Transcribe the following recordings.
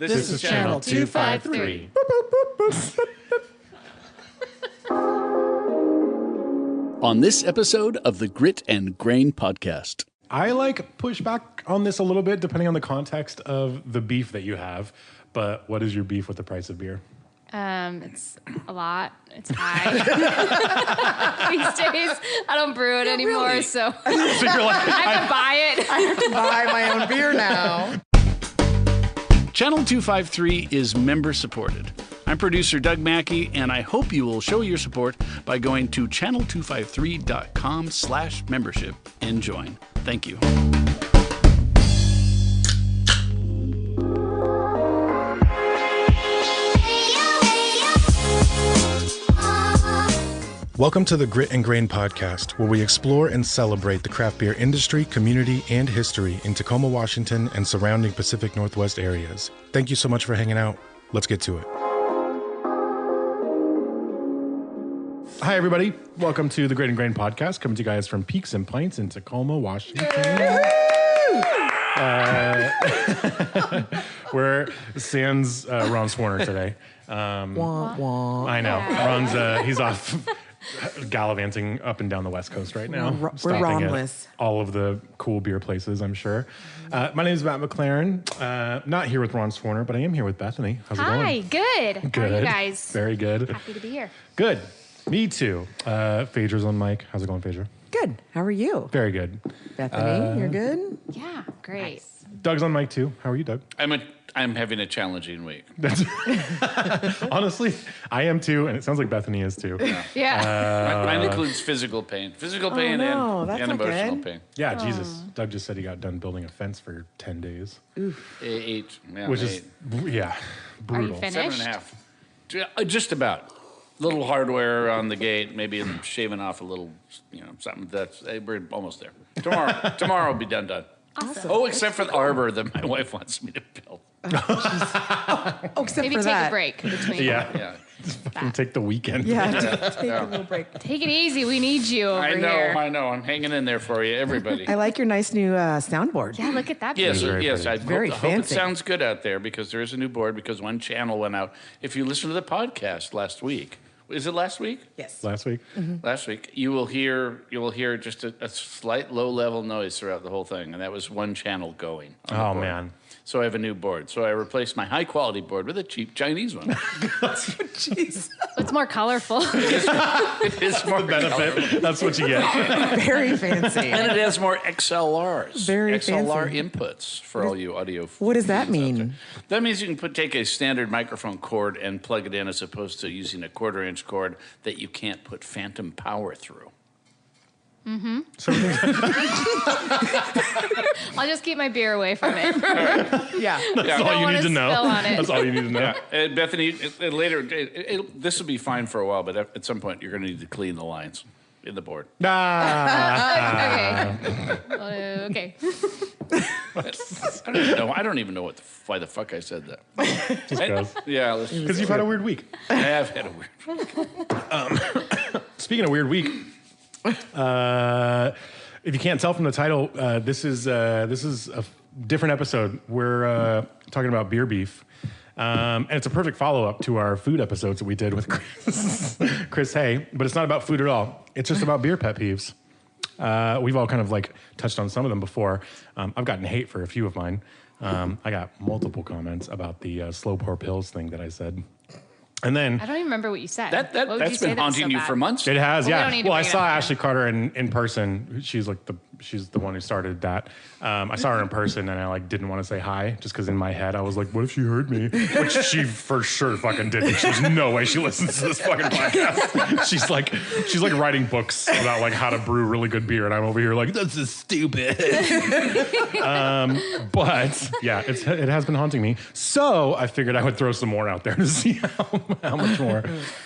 This is Channel 253. On this episode of the Grit and Grain podcast. I like push back on this a little bit depending on the context of the beef that you have. But what is your beef with the price of beer? It's a lot. It's high. These days, I don't brew it anymore, really? so So you're like, I have to buy it. I have to buy my own beer now. Channel 253 is member supported. I'm producer Doug Mackey, and I hope you will show your support by going to channel253.com/membership and join. Thank you. welcome to the Grit and Grain podcast, where we explore and celebrate the craft beer industry, community, and history in Tacoma, Washington, and surrounding Pacific Northwest areas. Thank you so much for hanging out. Let's get to it. Hi, everybody. Welcome to the Grit and Grain podcast, coming to you guys from Peaks and Pints in Tacoma, Washington. We're sans Ron Swarner today. Wah, wah. I know. Ron's he's off gallivanting up and down the West Coast right now. We're stopping Ronless. at all of the cool beer places, I'm sure. My name is Matt McLaren. Not here with Ron Swarner, but I am here with Bethany. How's it going? Hi, good. How are you guys? Very good. Happy to be here. Good. Me too. Phaedra's on mic. How's it going, Phaedra? Good. How are you? Very good. Bethany, you're good? Yeah, great. Nice. Doug's on mic too. How are you, Doug? I'm having a challenging week. Honestly, I am too, and it sounds like Bethany is too. Yeah. Mine includes physical pain and that's not emotional good. pain. Yeah, Jesus. Doug just said he got done building a fence for 10 days. Eight. Yeah, Which eight. is, yeah, brutal. finished? 7.5. Just about. Little hardware on the gate, maybe shaving off a little, something. We're almost there. Tomorrow will be done. Awesome. Oh, except for the arbor that my wife wants me to build. Except Maybe for take that. a break between. Yeah. Yeah. Take the weekend. Yeah, take a little break. Take it easy. We need you over here. I know. I'm hanging in there for you, everybody. I like your nice new soundboard. Yeah, look at that. Yes, beauty. yes. I Very hope it fancy. sounds good out there because there is a new board because one channel went out. If you listen to the podcast last week, is it last week? Yes. Last week. Last week, you will hear just a slight low level noise throughout the whole thing, and that was one channel going. On the Oh, board. man. So I have a new board. So I replaced my high quality board with a cheap Chinese one. Jeez. It's more colorful. It is more Benefit. colorful. That's what you get. Very fancy. And it has more XLRs. Very XLR fancy. inputs for all you audio. What does that freaks out mean? there. That means you can take a standard microphone cord and plug it in as opposed to using a 1/4-inch cord that you can't put phantom power through. I'll just keep my beer away from it. Yeah. That's all you want need to to know. spill on it. That's all you need to know. Bethany, later, this will be fine for a while, but at some point you're going to need to clean the lines in the board. Ah. Okay. I don't even know why the fuck I said that. Just goes. Yeah, Because you've had a weird week. I have had a weird. Speaking of weird week, if you can't tell from the title, this is a different episode. We're talking about beer beef. And it's a perfect follow-up to our food episodes that we did with Chris Hay. But it's not about food at all. It's just about beer pet peeves. We've all kind of touched on some of them before. I've gotten hate for a few of mine. I got multiple comments about the slow pour pills thing that I said. And then I don't even remember what you said. That's What would you say been that was haunting so you bad? for months. it has, Well, we yeah. don't need to Well, I bring it saw up again. Ashley Carter in person. She's the one who started that. I saw her in person, and I didn't want to say hi just because in my head I was like, "What if she heard me?" Which she for sure fucking didn't. There's no way she listens to this fucking podcast. She's like writing books about how to brew really good beer, and I'm over here like, "This is stupid." But yeah, it has been haunting me. So I figured I would throw some more out there to see how much more.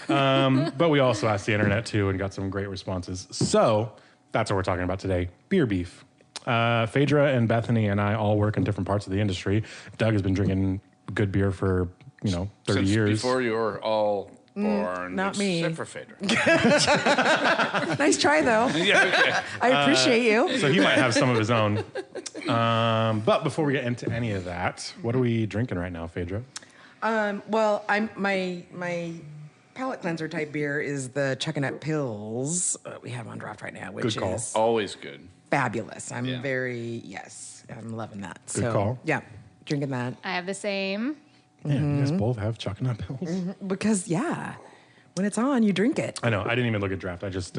But we also asked the internet too and got some great responses. So that's what we're talking about today: beer beef. Phaedra and Bethany and I all work in different parts of the industry. Doug has been drinking good beer for 30 Since years. before you were all born not me. Sephifader. Nice try, though. Yeah, okay. I appreciate you. So he might have some of his own. But before we get into any of that, what are we drinking right now, Phaedra? Well, my palate cleanser type beer is the Chuckanut Pills. We have on draft right now, which Good call. is Always good. fabulous. I'm Yeah. I'm loving that. Good call. Yeah, drinking that I have the same. Yeah, you guys both have Chuckanut Pills. because when it's on, you drink it. I know. I didn't even look at draft. I just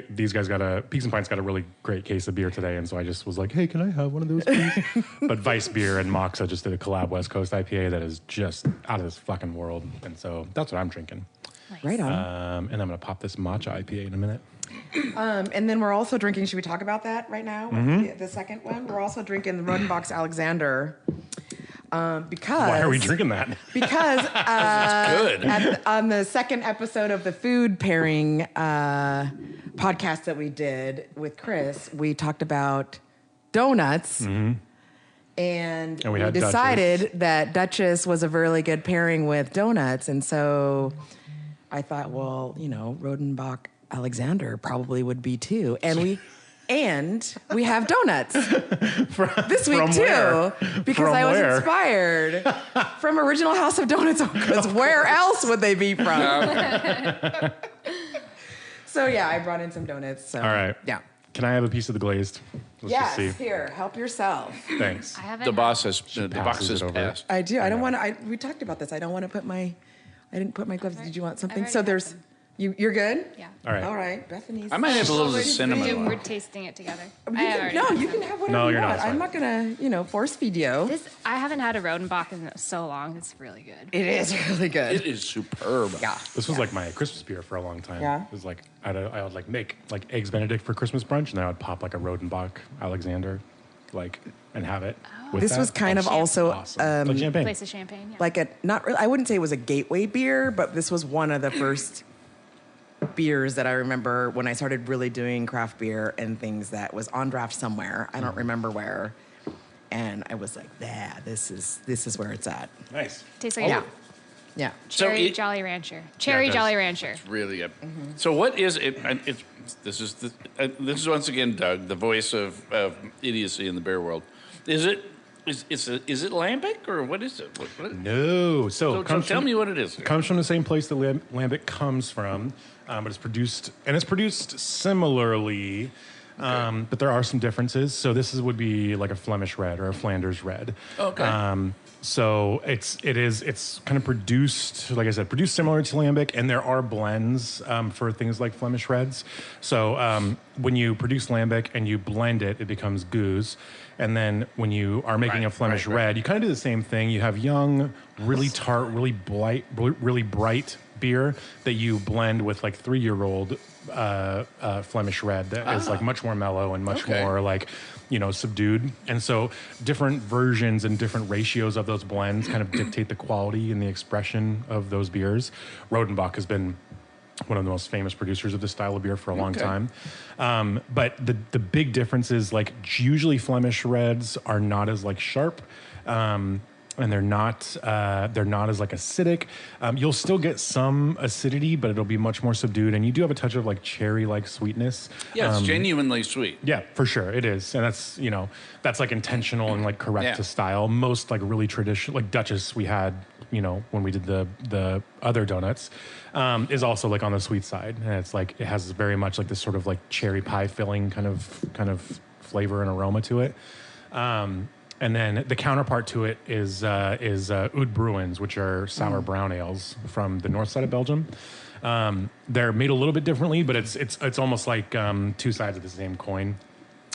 these guys Peaks and Pints got a really great case of beer today, and so I just was like, hey, can I have one of those, please? But Vice Beer and Moxa just did a collab West Coast IPA that is just out of this fucking world, and so that's what I'm drinking. Nice. Right on. And I'm gonna pop this matcha IPA in a minute. And then we're also drinking. Should we talk about that right now? The second one. We're also drinking the Rodenbach's Alexander. Because Why are we drinking that? Because Good. on the second episode of the food pairing podcast that we did with Chris, we talked about donuts. And we we had decided that Duchess was a really good pairing with donuts. And so I thought, well, Rodenbach Alexander probably would be too. And we have donuts this week from too, where? because From I was where? inspired from Original House of Donuts. Because where else would they be from? So I brought in some donuts. So, All right. Yeah. Can I have a piece of the glazed? Let's Yes. just see. Here, help yourself. Than's. I haven't. The boss had- has the box passes has it over. passed. I do. I don't want to. We talked about this. I don't want to put my. I didn't put my gloves. Did you want something? already So got there's. them. You're good. Yeah. All right. All right. Bethany's. I might have a little of the We're cinnamon. tasting it together. You I have can, already no, had you some. can have whatever No, you you're not. want. It's I'm fine. not gonna, force feed you. I haven't had a Rodenbach in so long. It's really good. It is really good. It is superb. Yeah. This was like my Christmas beer for a long time. Yeah. It was like I would like make like eggs Benedict for Christmas brunch, and then I would pop like a Rodenbach Alexander, and have it. With This that. was kind of also awesome. Like champagne. Place of champagne. Yeah. like a not. Really, I wouldn't say it was a gateway beer, but this was one of the first beers that I remember when I started really doing craft beer and things that was on draft somewhere. I don't remember where, and I was like, "Yeah, this is where it's at." Nice. Tastes like Yeah, yeah. cherry Jolly Rancher. Cherry does. Jolly Rancher. Really good. So what is it? This is once again Doug, the voice of idiocy in the beer world. Is it lambic or what is it? What? No. So tell me what it is. Comes from the same place that lambic comes from, but it's produced similarly. But there are some differences. So this would be like a Flemish red or a Flanders red. Okay. So it's kind of produced, like I said, produced similar to lambic, and there are blends for things like Flemish reds. So when you produce lambic and you blend it, it becomes goose. And then when you are making a Flemish red, you kind of do the same thing. You have young, really tart, really bright beer that you blend with like 3-year-old Flemish red that is like much more mellow and much more like, subdued. And so different versions and different ratios of those blends kind of dictate the quality and the expression of those beers. Rodenbach has been one of the most famous producers of this style of beer for a long time. But the big difference is like usually Flemish reds are not as like sharp. And they're not as like acidic. You'll still get some acidity, but it'll be much more subdued. And you do have a touch of like cherry-like sweetness. Yeah, it's genuinely sweet. Yeah, for sure it is, and that's like intentional and like correct to style. Most like really traditional, like Duchess we had, when we did the other donuts, is also like on the sweet side, and it's like it has very much like this sort of like cherry pie filling kind of flavor and aroma to it. And then the counterpart to it is Oud Bruins, which are sour brown ales from the north side of Belgium. They're made a little bit differently, but it's almost like two sides of the same coin.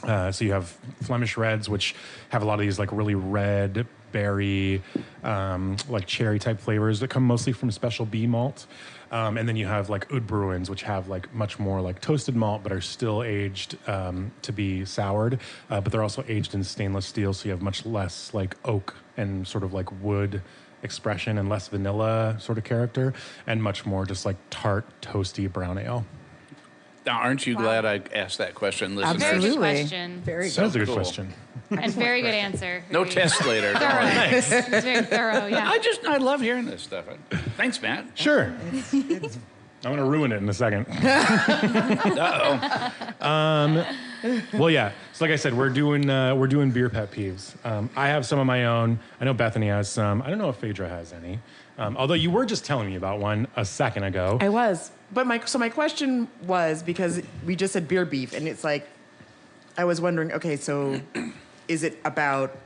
So you have Flemish reds, which have a lot of these like really red berry, like cherry type flavors that come mostly from special bee malt. And then you have like Oud Bruins, which have like much more like toasted malt, but are still aged to be soured. But they're also aged in stainless steel, so you have much less like oak and sort of like wood expression and less vanilla sort of character, and much more just like tart, toasty brown ale. Now, aren't you glad I asked that question, listeners? Very good Absolutely. question. Very So that's a good cool. question. And very good answer. No Very test later. Don't thorough. worry. It's very thorough, yeah. I love hearing this stuff. Thanks, Matt. Sure. I'm going to ruin it in a second. Well, yeah. So like I said, we're doing beer pet peeves. I have some of my own. I know Bethany has some. I don't know if Phaedra has any. Although you were just telling me about one a second ago. I was. But my question was, because we just said beer beef, and it's like, I was wondering, okay, so is it about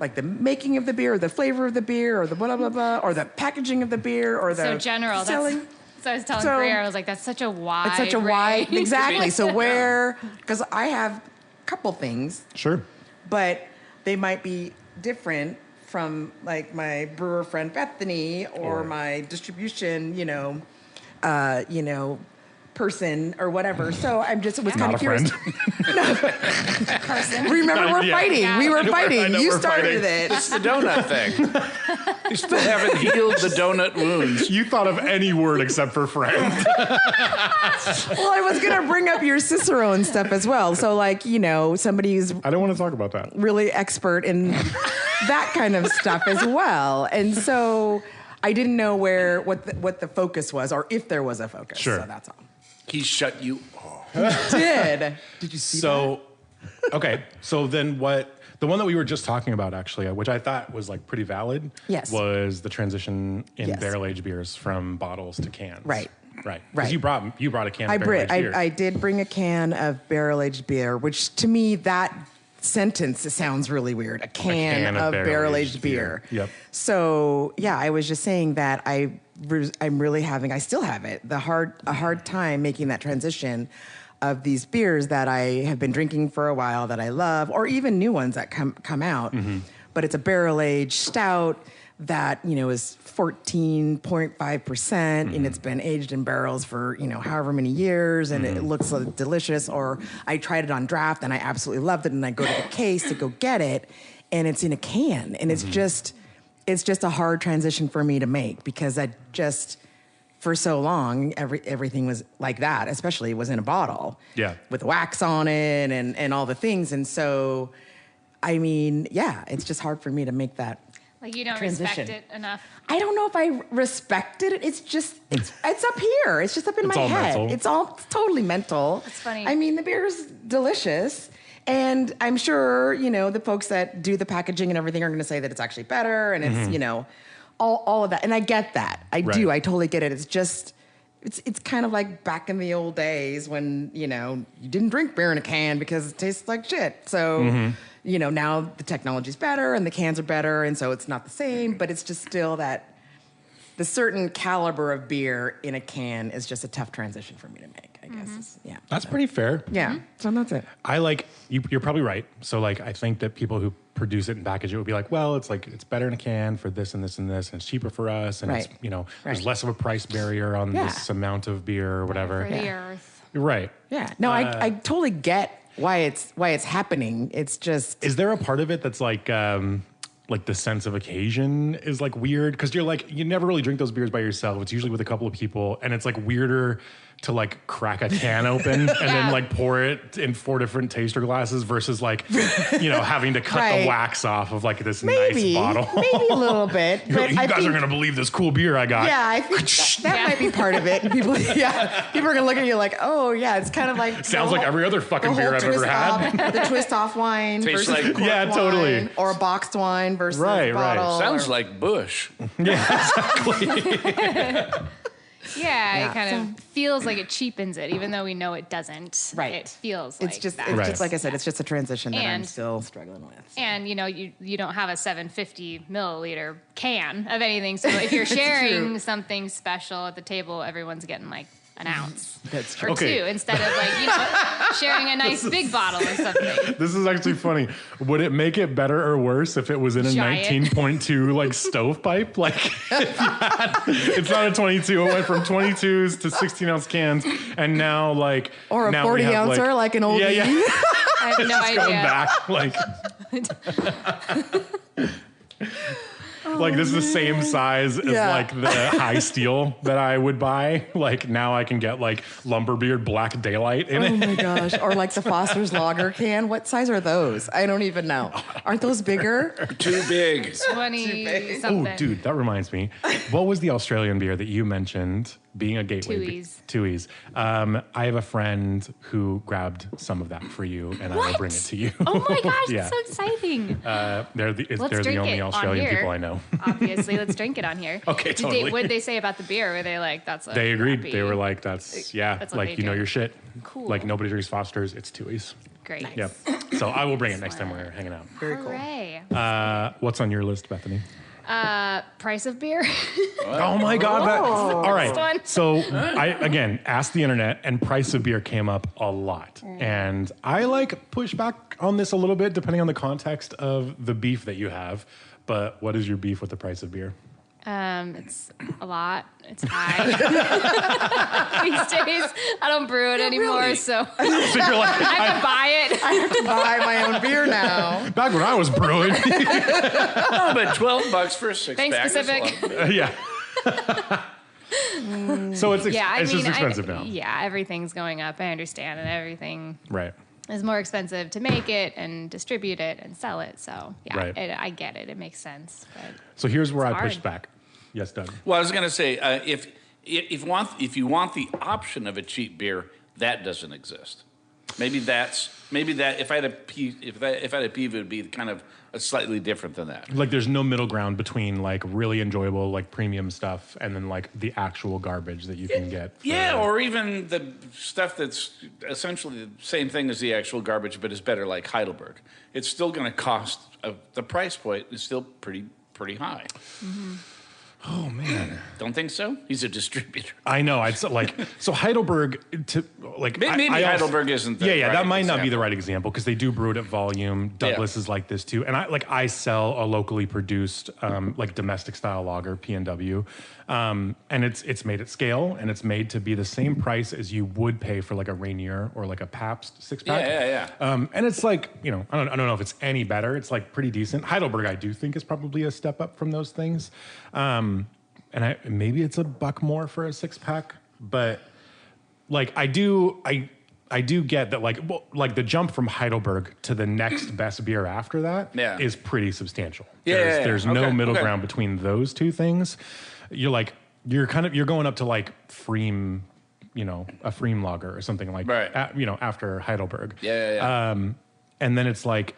like the making of the beer, or the flavor of the beer, or the blah, blah, blah, or the packaging of the beer, or the So general. selling? So I was telling Greer, I was like, that's such a wide It's such a wide, exactly. So because I have a couple things, Sure. but they might be different from like my brewer friend Bethany or my distribution, person or whatever. So I'm just was kind of curious. person. Remember, we're Yeah. fighting. Yeah. We were I know fighting. You we're started fighting. it. It's the donut thing. You still haven't healed the donut wounds. You thought of any word except for friend. Well, I was gonna bring up your Cicero and stuff as well. So like, somebody who's I don't want to talk about that. really expert in that kind of stuff as well. And so I didn't know what the focus was, or if there was a focus. Sure. So that's all. He shut you off. Did you see that? So, okay. So then the one that we were just talking about, actually, which I thought was like pretty valid, Yes. was the transition in Yes. barrel-aged beers from bottles to cans. Right. Right. 'Cause Right. You brought a can of barrel-aged beer. I did bring a can of barrel-aged beer, which to me, that sentence sounds really weird. A can of barrel-aged beer. Yep. So, yeah, I was just saying that I'm really I still have it, a hard time making that transition of these beers that I have been drinking for a while that I love, or even new ones that come out. Mm-hmm. But it's a barrel-aged stout that, is 14.5%, and it's been aged in barrels for, however many years, and it looks delicious. Or I tried it on draft and I absolutely loved it, and I go to the case to go get it, and it's in a can, and it's just a hard transition for me to make, because I just, for so long, everything was like that, especially was in a bottle. Yeah. With wax on it and all the things. And so, I mean, yeah, it's just hard for me to make that. Like you don't transition. respect it enough. I don't know if I respected it. It's just, it's up here. It's just up in It's my all head. mental. It's totally mental. That's funny. I mean, the beer is delicious. And I'm sure, the folks that do the packaging and everything are going to say that it's actually better. And it's, all of that. And I get that. I do. Right. I totally get it. It's just, it's kind of like back in the old days when, you didn't drink beer in a can because it tastes like shit. So, now the technology's better and the cans are better. And so it's not the same, but it's just still that the certain caliber of beer in a can is just a tough transition for me to make, I guess. Yeah. That's pretty fair. Yeah. So that's it. I like you're probably right. So like I think that people who produce it and package it would be like, well, it's better in a can for this and this and this, and it's cheaper for us, and it's there's Right. less of a price barrier on this amount of beer or whatever. For the earth. Right. Yeah. No, I totally get why it's happening. It's just Is there a part of it that's like the sense of occasion is like weird? Because you never really drink those beers by yourself. It's usually with a couple of people, and it's like weirder to like crack a can open and then like pour it in 4 different taster glasses versus having to cut Right. the wax off of like this maybe nice bottle. maybe a little bit. You're like, But you guys are gonna believe this cool beer I got. Yeah, I think that might be part of it. And people are gonna look at you like, oh yeah, it's kind of like Sounds like every other fucking the whole beer I've ever twist had. off- the twist off wine Tastes versus like- the corked Yeah, totally. wine, or a boxed wine versus Right, right. bottle. Sounds or- like Bush. Yeah, it kind of feels like it cheapens it, even though we know it doesn't. Right. It feels It's like just that. it's Right. just like I said, it's just a transition that I'm And- still struggling with. And you don't have a 750 milliliter can of anything. So if you're sharing something special at the table, everyone's getting like an ounce That's or true. Okay. 2 instead of like sharing a nice big bottle of something. This is actually funny. Would it make it better or worse if it was in a Giant. 19.2 like stovepipe? Like it's not a 22. It went from 22s to 16-ounce cans, and now like Or a now we 40 have, ouncer like an old yeah. I have no Going idea. back like Like this is the same size as like the high steel that I would buy. Like now I can get like Lumberbeard Black Daylight in it. Oh my gosh. Or like the Foster's Lager can. What size are those? I don't even know. Aren't those bigger? Too big. 20 something. Oh, dude, that reminds me. What was the Australian beer that you mentioned being a gateway? Tooheys. Tooheys. I have a friend who grabbed some of that for you, and I will bring it to you. Oh my gosh, Yeah. that's so exciting. They're the Let's drink only it on Australian here. people I know. Obviously, let's drink it on here. Okay, totally. What did they say about the beer? Were they like, that's a They agreed. crappy- They were like, that's That's what like they you know do. your shit. Cool. Like nobody drinks Foster's. It's Tooheys. Great. Yep. So I will bring it next time we're hanging out. Very cool. Hooray. What's on your list, Bethany? Price of beer. Oh my God! All right. one. So I again asked the internet, and price of beer came up a lot, and I like push back on this a little bit depending on the context of the beef that you have. But what is your beef with the price of beer? It's a lot. It's high. These days, I don't brew it anymore, so So you're like, I have to buy it. I have to buy my own beer now. back when I was brewing. Oh, but $12 for a 6-pack. Thanks, is Pacific. lovely. Yeah. So it's Yeah, I it's mean, just expensive now, Yeah, everything's going up. I understand, and everything right? is more expensive to make it and distribute it and sell it. So yeah, Right. I get it. It makes sense. But So here's where I It's pushed hard. back. Yes, Doug. Well, I was going to say, if you want the option of a cheap beer, that doesn't exist. Maybe that. If I had a peeve, it would be kind of slightly different than that. Like there's no middle ground between like really enjoyable like premium stuff and then like the actual garbage that you can get. Yeah, or even the stuff that's essentially the same thing as the actual garbage, but is better, like Heidelberg. It's still going to cost. The price point is still pretty high. Mm-hmm. Oh man. Don't think so? He's a distributor. I know. I'd like so Heidelberg to like Maybe I also- Heidelberg isn't. The Yeah, right that might not be the example. right example because they do brew it at volume. Douglas is like this too, and I sell a locally produced like domestic style lager P&W, and it's made at scale and it's made to be the same price as you would pay for like a Rainier or like a Pabst 6-pack. Yeah. And it's like I don't know if it's any better. It's like pretty decent. Heidelberg I do think is probably a step up from those things. And maybe it's $1 more for a 6-pack, but like I do get that like the jump from Heidelberg to the next best beer after that is pretty substantial. There's no middle ground between those two things. You're going up to like Freem, a Freem lager or something like after Heidelberg. And then it's like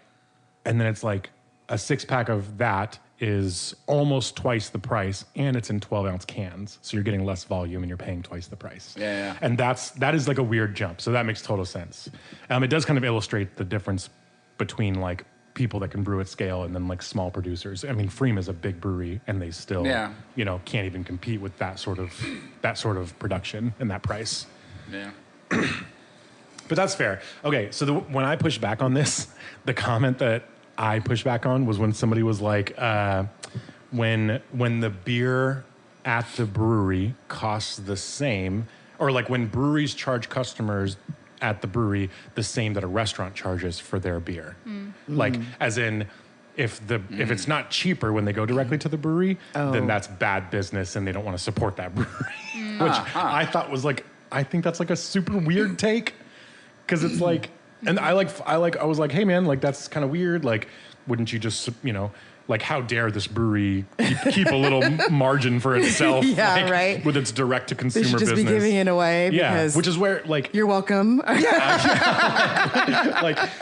a 6-pack of that is almost twice the price, and it's in 12-ounce cans, so you're getting less volume and you're paying twice the price. And that is like a weird jump, so that makes total sense. It does kind of illustrate the difference between like people that can brew at scale and then like small producers. I mean, Freem is a big brewery, and they still can't even compete with that sort of production and that price. Yeah. But that's fair. Okay, so when I push back on this, the comment that I push back on was when somebody was like, when the beer at the brewery costs the same, or like when breweries charge customers at the brewery the same that a restaurant charges for their beer. Like, as in, if it's not cheaper when they go directly to the brewery, then that's bad business and they don't want to support that brewery. Which I thought was like, I think that's like a super weird take. Because it's like, and I was like, hey man, like that's kind of weird. Like, wouldn't you just, like how dare this brewery keep a little margin for itself? Yeah, like, right. With its direct to They consumer should just business. be giving it away. Yeah, Because which is where like you're welcome. like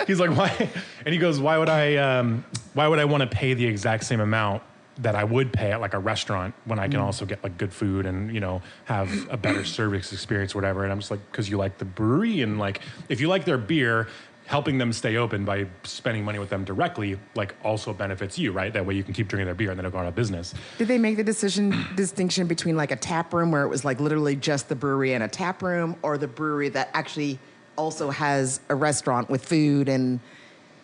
he's like why, and he goes, why would I want to pay the exact same amount that I would pay at like a restaurant when I can also get like good food and have a better service experience or whatever. And I'm just like, because you like the brewery, and like if you like their beer, helping them stay open by spending money with them directly like also benefits you, right? That way you can keep drinking their beer and they don't go out of business. Did they make the distinction between like a tap room where it was like literally just the brewery and a tap room, or the brewery that actually also has a restaurant with food? And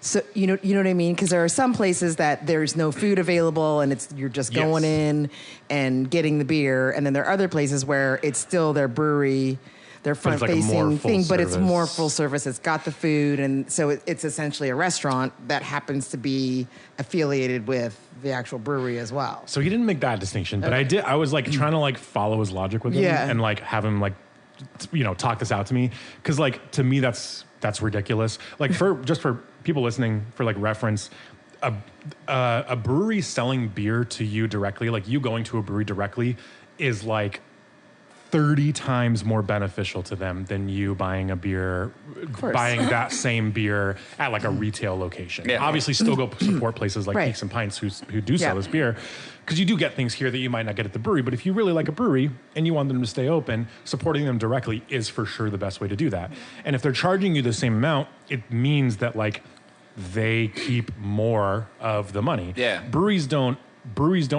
so you know what I mean? Because there are some places that there's no food available and you're just going in and getting the beer, and then there are other places where it's still their brewery. their But it's like a more front-facing full thing, but it's service. more full service. It's got the food, and so it's essentially a restaurant that happens to be affiliated with the actual brewery as well. So he didn't make that distinction, but I did. I was like trying to like follow his logic with him Yeah. and like have him like, talk this out to me. Cause like, to me, that's ridiculous. Like for people listening, for like reference, a brewery selling beer to you directly, like you going to a brewery directly, is like 30 times more beneficial to them than you buying that same beer at like a retail location. Yeah. Obviously still go support places like Right. Peaks and Pints who do sell Yeah. this beer, because you do get things here that you might not get at the brewery. But if you really like a brewery and you want them to stay open, supporting them directly is for sure the best way to do that. And if they're charging you the same amount, it means that like they keep more of the money. Yeah. Breweries don't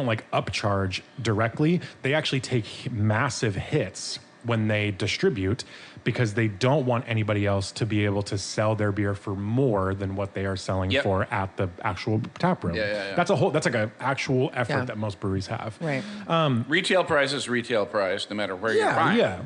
like upcharge directly. They actually take massive hits when they distribute, because they don't want anybody else to be able to sell their beer for more than what they are selling Yep. for at the actual tap room. Yeah. That's like an actual effort Yeah. that most breweries have. Right. Retail price is retail price, no matter where you're Yeah, buying. Yeah.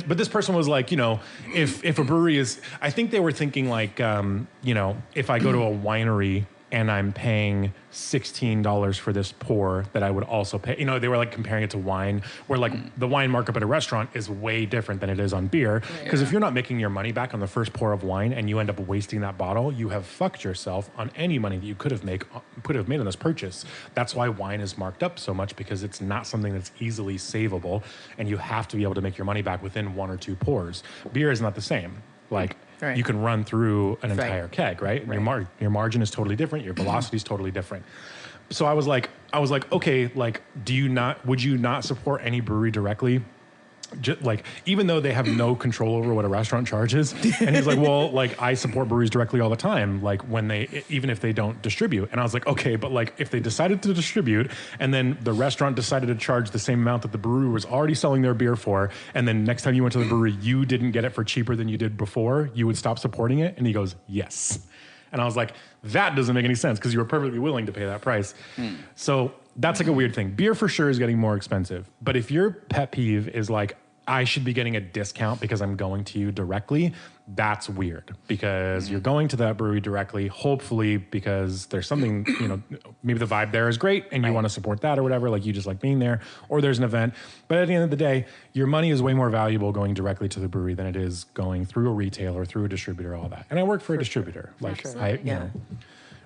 But this person was like, if a brewery is, I think they were thinking like, if I go to a winery and I'm paying $16 for this pour, that I would also pay. They were like comparing it to wine, where like the wine markup at a restaurant is way different than it is on beer. Because if you're not making your money back on the first pour of wine and you end up wasting that bottle, you have fucked yourself on any money that you could have made on this purchase. That's why wine is marked up so much, because it's not something that's easily savable, and you have to be able to make your money back within 1 or 2 pours. Beer is not the same. Like, Right. you can run through an Right. entire keg, right? And your margin is totally different. Your velocity is totally different. So I was like, okay, like, would you not support any brewery directly? Like, even though they have no control over what a restaurant charges. And he's like, well, like, I support breweries directly all the time, like even if they don't distribute. And I was like, okay, but like, if they decided to distribute and then the restaurant decided to charge the same amount that the brewery was already selling their beer for, and then next time you went to the brewery, you didn't get it for cheaper than you did before, you would stop supporting it? And he goes, yes. And I was like, that doesn't make any sense, because you were perfectly willing to pay that price. So that's like a weird thing. Beer for sure is getting more expensive. But if your pet peeve is like, I should be getting a discount because I'm going to you directly, that's weird, because you're going to that brewery directly, hopefully because there's something, maybe the vibe there is great and you want to support that or whatever, like you just like being there, or there's an event. But at the end of the day, your money is way more valuable going directly to the brewery than it is going through a retailer, through a distributor, all that. And I work for a distributor. Like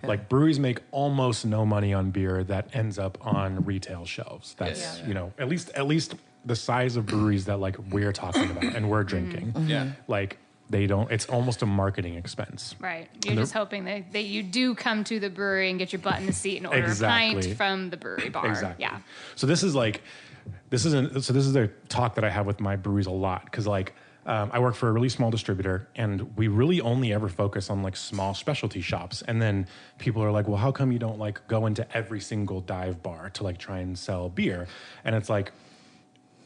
like breweries make almost no money on beer that ends up on retail shelves. That's, at least the size of breweries that like we're talking about and we're drinking. Yeah. Like they don't, it's almost a marketing expense. Right. You're just hoping that you do come to the brewery and get your butt in the seat and order a pint from the brewery bar. Exactly. Yeah. So this is a talk that I have with my breweries a lot, because like I work for a really small distributor, and we really only ever focus on like small specialty shops. And then people are like, well, how come you don't like go into every single dive bar to like try and sell beer? And it's like,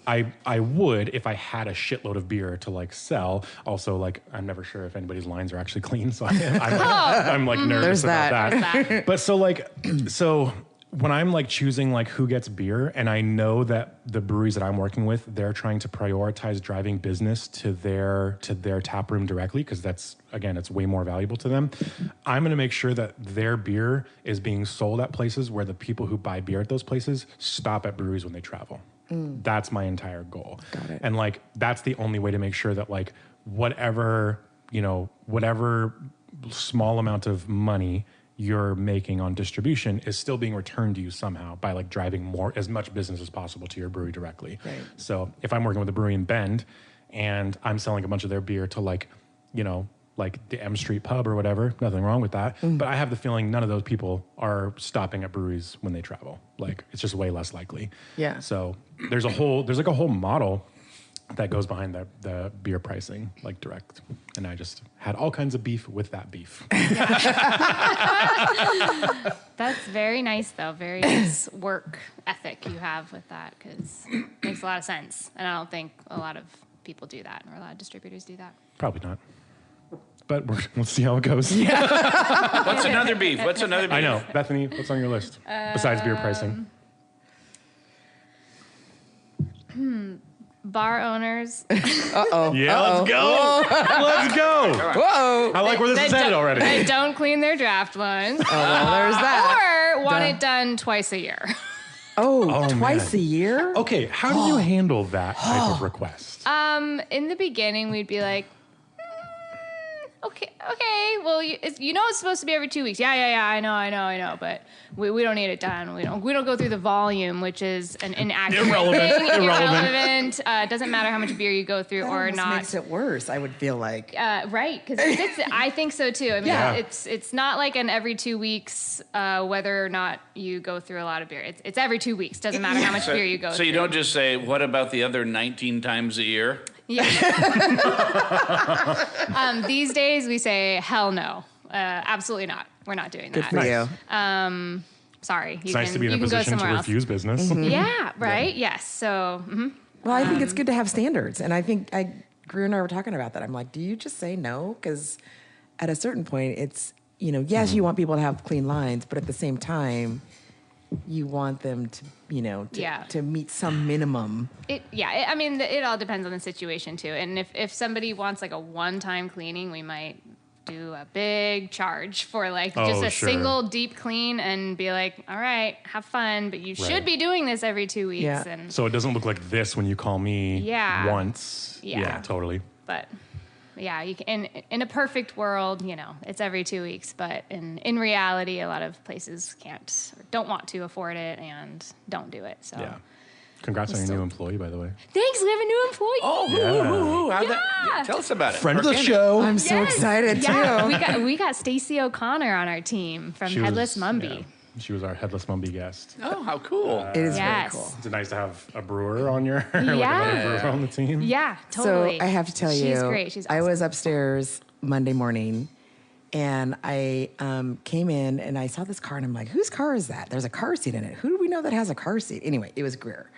I would if I had a shitload of beer to like sell. Also, like, I'm never sure if anybody's lines are actually clean, so I'm like nervous There's about that. That. But so when I'm like choosing like who gets beer, and I know that the breweries that I'm working with, they're trying to prioritize driving business to their tap room directly, because that's, again, it's way more valuable to them. I'm going to make sure that their beer is being sold at places where the people who buy beer at those places stop at breweries when they travel. That's my entire goal. Got it. And like, that's the only way to make sure that like whatever small amount of money you're making on distribution is still being returned to you somehow by like driving as much business as possible to your brewery directly. Right. So if I'm working with a brewery in Bend and I'm selling a bunch of their beer to like the M Street pub or whatever, nothing wrong with that. But I have the feeling none of those people are stopping at breweries when they travel. Like, it's just way less likely. Yeah. So there's like a whole model that goes behind the beer pricing, like direct. And I just had all kinds of beef with that beef. That's very nice, though. Very nice work ethic you have with that, because it makes a lot of sense. And I don't think a lot of people do that, or a lot of distributors do that. Probably not. But let's see how it goes. What's another beef? I know. Bethany, what's on your list besides beer pricing? bar owners. Yeah, let's go. Let's go. Whoa. I like where this is headed already. They don't clean their draft ones. Oh, well, there's that. Or want it done twice a year. Twice man. a year? Okay, how do you handle that type of request? In the beginning, we'd be like, okay. Well, you know it's supposed to be every 2 weeks. Yeah. I know. But we don't need it done. We don't go through the volume, which is an inaccurate thing. Irrelevant. Doesn't matter how much beer you go through or not. Makes it worse, I would feel like. Right, because I think so too. I mean, it's not like an every 2 weeks, whether or not you go through a lot of beer. It's every 2 weeks. Doesn't matter how much beer you go through. So you don't just say, what about the other 19 times a year? Yeah. These days we say, hell no. Absolutely not. We're not doing Good that. for you. Sorry. It's nice to be in a position to refuse business. Yeah, right? Yeah. Yes. So, Well, I think it's good to have standards. And I think Greer and I were talking about that. I'm like, do you just say no? Because at a certain point, it's, yes, you want people to have clean lines, but at the same time, you want them to, to meet some minimum. I mean, it all depends on the situation too. And if somebody wants like a one-time cleaning, we might do a big charge for just a single deep clean and be like, all right, have fun, but you should be doing this every 2 weeks. Yeah. And So it doesn't look like this when you call me once. Yeah, totally. But yeah, you can, in a perfect world, it's every 2 weeks. But in reality, a lot of places can't or don't want to afford it and don't do it. So Yeah. Congrats on your new employee, by the way. Thanks, we have a new employee. Oh, how'd that? Tell us about it. Friend of the show. I'm so excited, Yeah, too. we got Stacey O'Connor on our team from Headless Mumby. Yeah, she was our Headless Mumby guest. Oh, how cool. It is Yes. very cool. It's nice to have a brewer on your, another brewer on the team. Yeah, totally. So I have to tell you, she's great. She's awesome. I was upstairs Monday morning, and I came in, and I saw this car, and I'm like, whose car is that? There's a car seat in it. Who do we know that has a car seat? Anyway, it was Greer.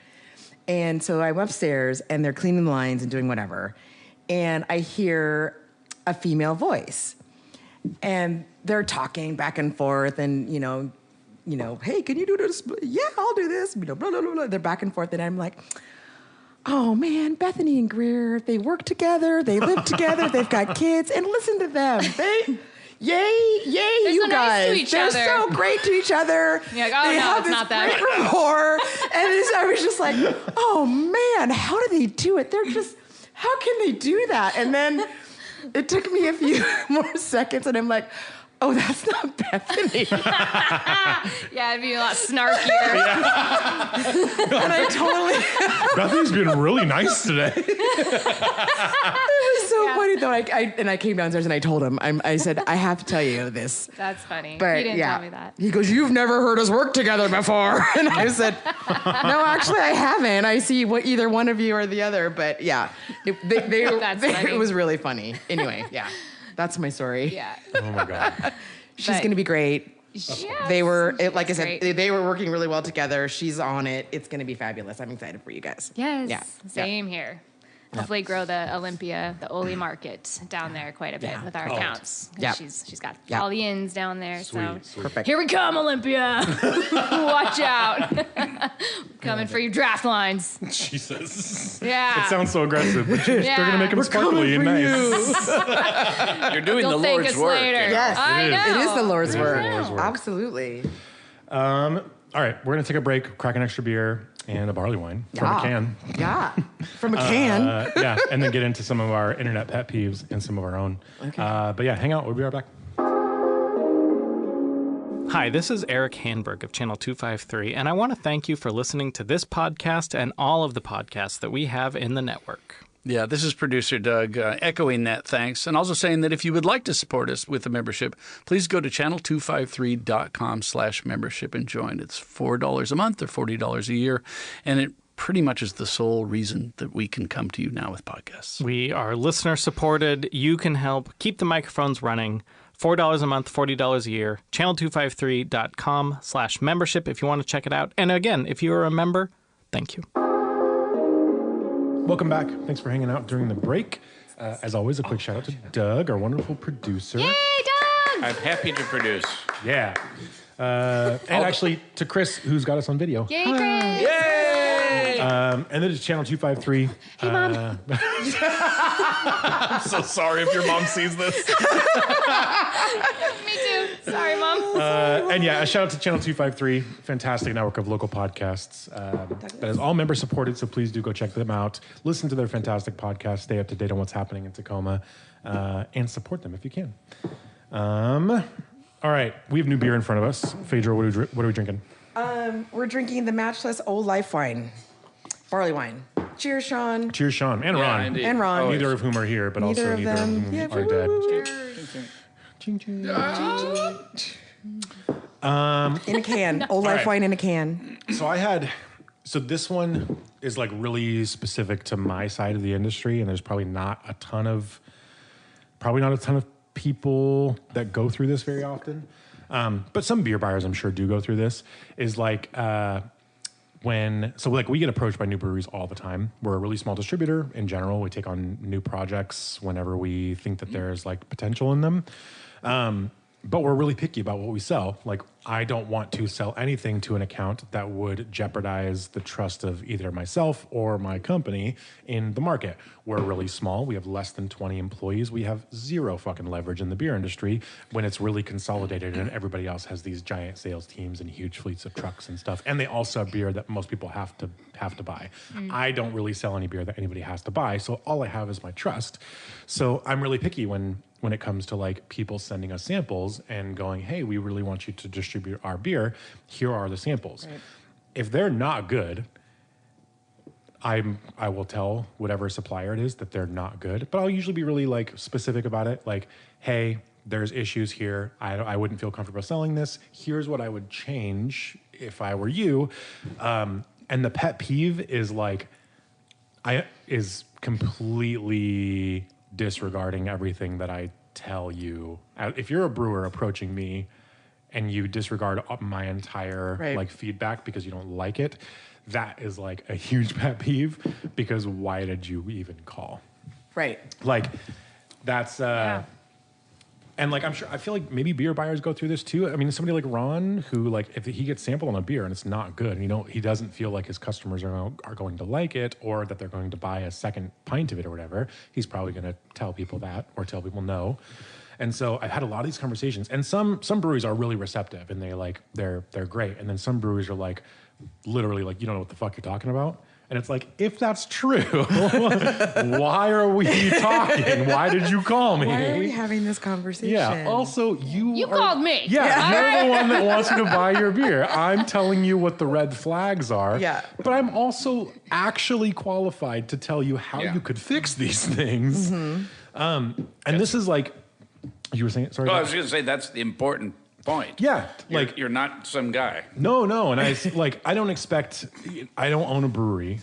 And so I'm upstairs, and they're cleaning the lines and doing whatever, and I hear a female voice, and they're talking back and forth, and hey, can you do this? Yeah, I'll do this. Blah, blah, blah, blah. They're back and forth, and I'm like, oh man, Bethany and Greer, they work together, they live together, they've got kids, and listen to them. Yay, They're you so guys. nice to each They're other. so great to each other. You're like, oh, they no, have it's this not them. great rapport. And I was just like, oh man, how do they do it? How can they do that? And then it took me a few more seconds, and I'm like, oh, that's not Bethany. Yeah, it'd be a lot snarkier. And I totally... Bethany's been really nice today. It was so funny, though. I came downstairs and I told him, I said, I have to tell you this. That's funny. But He didn't tell me that. He goes, you've never heard us work together before. And I said, no, actually, I haven't. I see either one of you or the other. But yeah, it was really funny. Anyway, yeah, that's my story. Yeah. Oh my God. She's going to be great. Yes. They were, like I Great. said, they were working really well together. She's on it. It's going to be fabulous. I'm excited for you guys. Yes. Yeah. Same here. Hopefully grow the Olympia, the Oli market down there quite a bit Yeah. with our accounts. Yeah. She's got Yeah. all the ins down there. So Sweet. Perfect. here we come, Olympia. Watch out. Coming for you draft lines. Jesus. Yeah. It sounds so aggressive, but they're going to make them sparkly and nice. You're doing You'll the thank Lord's us work. later. Yes, I it is. know. It is the Lord's work. Lord's work. Absolutely. All right, we're going to take a break, crack an extra beer and a barley wine from a can. Yeah. From a can. Yeah, and then get into some of our internet pet peeves and some of our own. Okay. But yeah, hang out. We'll be right back. Hi, this is Eric Hanberg of Channel 253, and I want to thank you for listening to this podcast and all of the podcasts that we have in the network. Yeah, this is producer Doug echoing that thanks and also saying that if you would like to support us with a membership, please go to channel253.com/membership and join. It's $4 a month or $40 a year, and it pretty much is the sole reason that we can come to you now with podcasts. We are listener supported. You can help keep the microphones running. $4 a month, $40 a year. Channel253.com/membership if you want to check it out. And again, if you are a member, thank you. Welcome back. Thanks for hanging out during the break. As always, a quick shout out to Doug, our wonderful producer. Yay, Doug! I'm happy to produce. Yeah. And actually to Chris, who's got us on video. Yay, Chris! Yay! And then it's Channel 253. Hey, Mom. I'm so sorry if your mom sees this. Me too. Sorry, Mom. And yeah, a shout out to Channel 253, fantastic network of local podcasts that is all member supported. So please do go check them out. Listen to their fantastic podcast. Stay up to date on what's happening in Tacoma, and support them if you can. All right, we have new beer in front of us. Phaedra, what are we drinking? We're drinking the Matchless Old Life wine, barley wine. Cheers, Sean. Cheers, Sean and Ron. indeed. And Ron. Neither of whom are here, but Neither also of neither of them. whom Yeah, are dead. Ching, ching. In a can. Old Life right. wine in a can. So this one is like really specific to my side of the industry, and there's probably not a ton of people that go through this very often. But some beer buyers, I'm sure, do go through this. Is like we get approached by new breweries all the time. We're a really small distributor in general. We take on new projects whenever we think that there's like potential in them. But we're really picky about what we sell. Like, I don't want to sell anything to an account that would jeopardize the trust of either myself or my company in the market. We're really small. We have less than 20 employees. We have zero fucking leverage in the beer industry when it's really consolidated and everybody else has these giant sales teams and huge fleets of trucks and stuff. And they all sell beer that most people have to buy. I don't really sell any beer that anybody has to buy. So all I have is my trust. So I'm really picky when it comes to like people sending us samples and going, hey, we really want you to distribute our beer. Here are the samples. Right. If they're not good, I will tell whatever supplier it is that they're not good, but I'll usually be really like specific about it. Like, hey, there's issues here. I wouldn't feel comfortable selling this. Here's what I would change if I were you. And the pet peeve is like, is completely disregarding everything that I tell you. If you're a brewer approaching me and you disregard my entire like feedback because you don't like it, that is like a huge pet peeve, because why did you even call? Right. Like that's and like I feel like maybe beer buyers go through this too. I mean, somebody like Ron, who like if he gets sampled on a beer and it's not good, and he doesn't feel like his customers are going to like it, or that they're going to buy a second pint of it or whatever, he's probably going to tell people that or tell people no. And so I've had a lot of these conversations, and some breweries are really receptive and they're great, and then some breweries are like literally like, you don't know what the fuck you're talking about. And it's like, if that's true, why are we talking? Why did you call me? Why are we having this conversation? Yeah. Also, you called me. Yeah, you're the one that wants you to buy your beer. I'm telling you what the red flags are. Yeah. But I'm also actually qualified to tell you how you could fix these things. And this is like, you were saying, sorry. Oh, I was going to say that's the important point. Yeah, like you're not some guy. No, and I I don't own a brewery,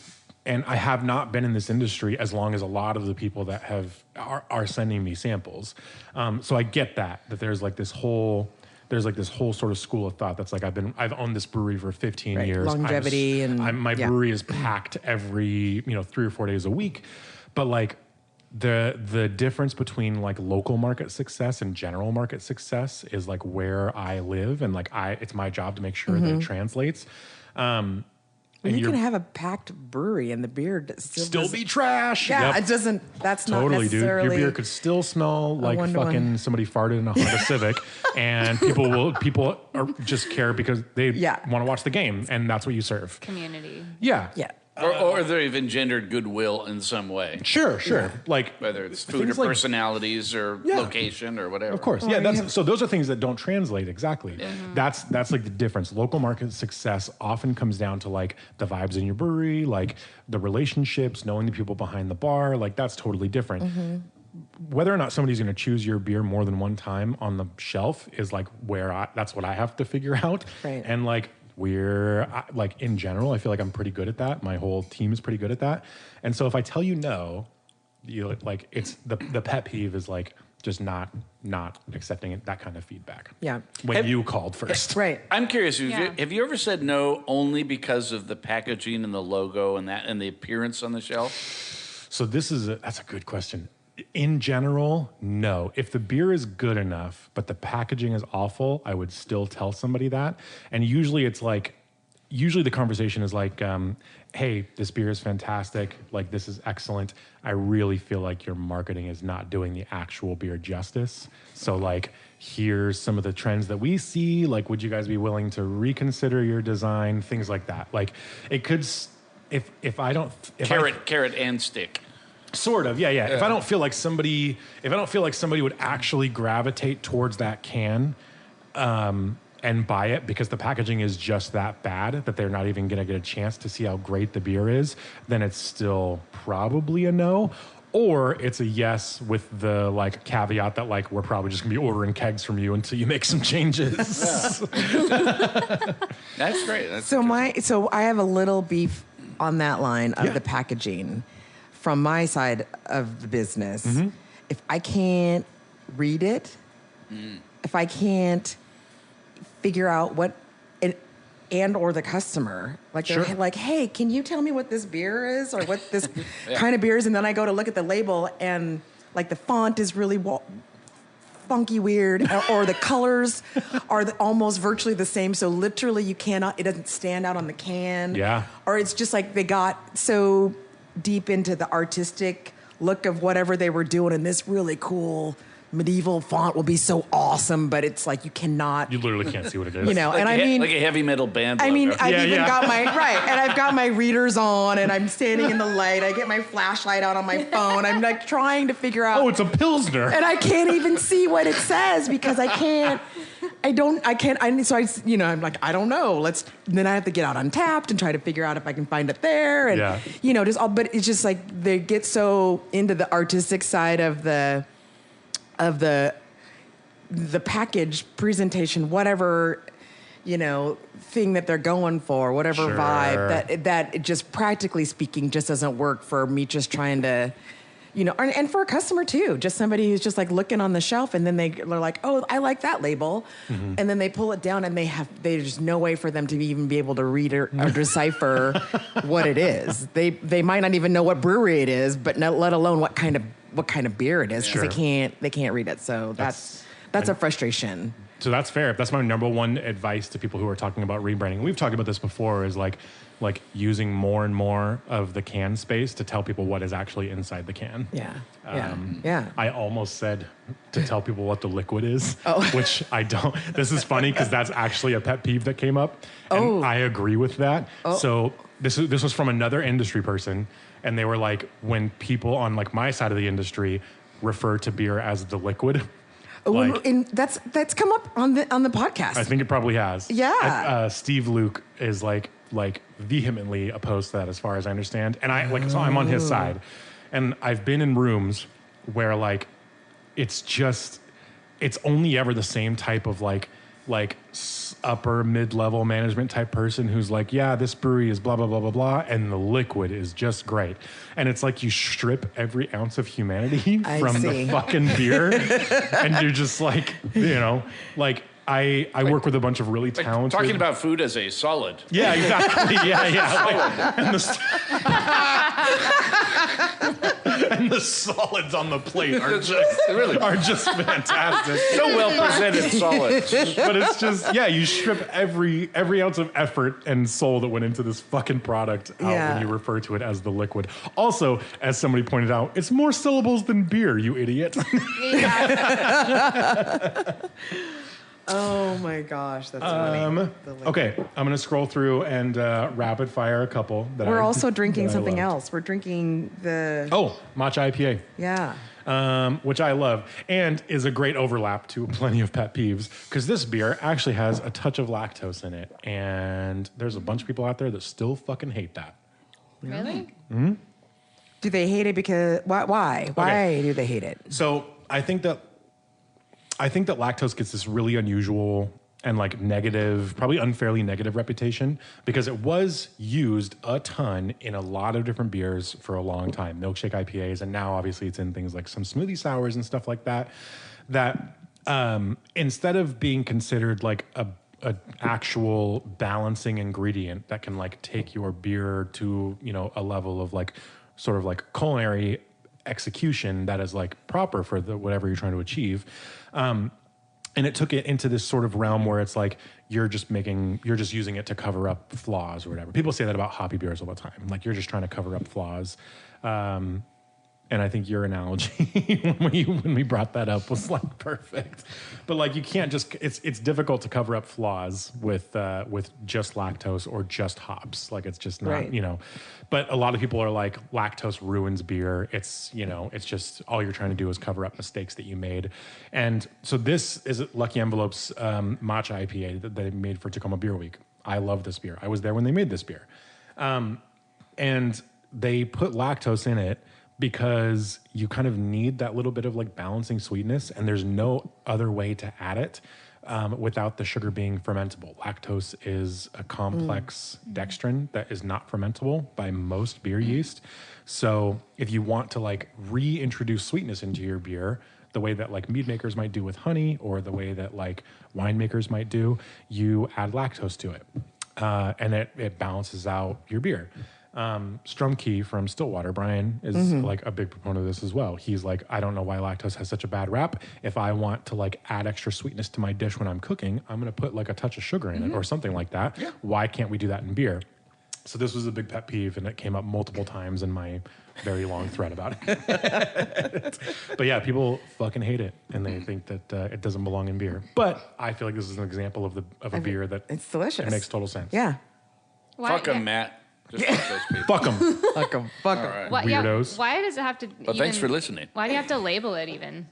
and I have not been in this industry as long as a lot of the people that are sending me samples. So I get that there's this whole sort of school of thought that's like I've owned this brewery for 15 years. Longevity my brewery is packed every 3 or 4 days a week, but like. The difference between like local market success and general market success is like where I live, and like it's my job to make sure that it translates. And you can have a packed brewery and the beer still be trash. Yeah, it doesn't. That's totally, not necessarily. Dude. Your beer could still smell like fucking somebody farted in a Honda Civic, and people are just care because they want to watch the game, and that's what you serve. Community. Yeah. Or they've engendered goodwill in some way. Sure. Yeah. Like whether it's food or personalities or location or whatever. Of course. So those are things that don't translate exactly. Mm-hmm. That's like the difference. Local market success often comes down to like the vibes in your brewery, like the relationships, knowing the people behind the bar. Like that's totally different. Mm-hmm. Whether or not somebody's going to choose your beer more than one time on the shelf is like that's what I have to figure out. Right. And like, like in general, I feel like I'm pretty good at that. My whole team is pretty good at that. And so if I tell you no, you like it's the pet peeve is like just not accepting that kind of feedback. Yeah. When you called first. Right. I'm curious, have you ever said no only because of the packaging and the logo and the appearance on the shelf? So that's a good question. In general, no. If the beer is good enough, but the packaging is awful, I would still tell somebody that. And usually it's like, usually the conversation is like, hey, this beer is fantastic. Like, this is excellent. I really feel like your marketing is not doing the actual beer justice. So like, here's some of the trends that we see. Like, would you guys be willing to reconsider your design? Things like that. Like, it could, if I don't, carrot and stick. Sort of, yeah. If I don't feel like somebody would actually gravitate towards that can, and buy it because the packaging is just that bad that they're not even going to get a chance to see how great the beer is, then it's still probably a no. Or it's a yes with the like caveat that like we're probably just gonna be ordering kegs from you until you make some changes. That's great. So I have a little beef on that line of the packaging from my side of the business. Mm-hmm. If I can't read it, if I can't figure out what and or the customer, like Sure. they're like, hey, can you tell me what this beer is or what this kind of beer is? And then I go to look at the label and like the font is really funky weird or the colors are almost virtually the same. So literally you cannot, it doesn't stand out on the can. Yeah. Or it's just like they got so deep into the artistic look of whatever they were doing and this really cool medieval font will be so awesome, but it's like you cannot. You literally can't see what it is. You know, Like and I mean, like a heavy metal band. I mean, logo. I've even Yeah. got my and I've got my readers on, and I'm standing in the light. I get my flashlight out on my phone. I'm like trying to figure out. Oh, it's a Pilsner. And I can't even see what it says because I can't. So I'm like, I don't know. Then I have to get out Untapped and try to figure out if I can find it there. And, but it's just like they get so into the artistic side of the package presentation, whatever, thing that they're going for, whatever Sure. vibe that it just practically speaking just doesn't work for me just trying to, and for a customer too, just somebody who's just like looking on the shelf and then they're like, oh, I like that label. Mm-hmm. And then they pull it down and there's no way for them to even be able to read or decipher what it is. They might not even know what brewery it is, but let alone what kind of beer it is because Sure. they can't read it. So that's a frustration. So that's fair. That's my number one advice to people who are talking about rebranding. We've talked about this before is like using more and more of the can space to tell people what is actually inside the can. Yeah. I almost said to tell people what the liquid is, Oh. which I don't. This is funny because that's actually a pet peeve that came up. And I agree with that. Oh. So this was from another industry person. And they were like, when people on like my side of the industry refer to beer as the liquid. Like, And that's come up on the podcast. I think it probably has. Yeah. Steve Luke is like vehemently opposed to that, as far as I understand. And so I'm on his side, and I've been in rooms where like it's only ever the same type of like upper mid-level management type person who's like, yeah, this brewery is blah blah blah blah blah, and the liquid is just great. And it's like you strip every ounce of humanity from the fucking beer, and you're just like, I work with a bunch of really talented. Talking about food as a solid. Yeah, exactly. Yeah. And the solids on the plate are just fantastic. So well presented solids. But it's just, you strip every ounce of effort and soul that went into this fucking product out when you refer to it as the liquid. Also, as somebody pointed out, it's more syllables than beer, you idiot. Oh my gosh, that's funny. Okay, I'm going to scroll through and rapid fire a couple. We're also drinking that I something loved. else. We're drinking the matcha IPA. Yeah. Which I love and is a great overlap to plenty of pet peeves because this beer actually has a touch of lactose in it, and there's a bunch of people out there that still fucking hate that. Really? Mm-hmm. Do they hate it because why? Why do they hate it? So I think that lactose gets this really unusual and like negative, probably unfairly negative reputation because it was used a ton in a lot of different beers for a long time, milkshake IPAs, and now obviously it's in things like some smoothie sours and stuff like that. That instead of being considered like a actual balancing ingredient that can like take your beer to a level of like sort of like culinary execution that is like proper for whatever you're trying to achieve. And it took it into this sort of realm where it's like you're just using it to cover up flaws or whatever. People say that about hoppy beers all the time. Like you're just trying to cover up flaws. And I think your analogy when we brought that up was like perfect. But like you can't just it's difficult to cover up flaws with just lactose or just hops. Like it's just not, Right. you know. But a lot of people are like lactose ruins beer. It's, you know, it's just all you're trying to do is cover up mistakes that you made. And so this is Lucky Envelope's matcha IPA that they made for Tacoma Beer Week. I love this beer. I was there when they made this beer. And they put lactose in it because you kind of need that little bit of like balancing sweetness, and there's no other way to add it without the sugar being fermentable. Lactose is a complex dextrin that is not fermentable by most beer yeast. So if you want to like reintroduce sweetness into your beer, the way that like mead makers might do with honey, or the way that like winemakers might do, you add lactose to it, and it balances out your beer. Strumkey from Stillwater, Brian, is like a big proponent of this as well. He's like, I don't know why lactose has such a bad rap. If I want to like add extra sweetness to my dish when I'm cooking, I'm going to put like a touch of sugar in it or something like that. Yeah. Why can't we do that in beer? So this was a big pet peeve, and it came up multiple times in my very long thread about it. But yeah, people fucking hate it, and they think that it doesn't belong in beer. But I feel like this is an example of a beer that It's delicious. It makes total sense. Yeah. Fuck them, Matt. Just fuck those people. Fuck them. Fuck them. Fuck them. All right. Weirdos. Why does it have to? Well, thanks for listening. Why do you have to label it even?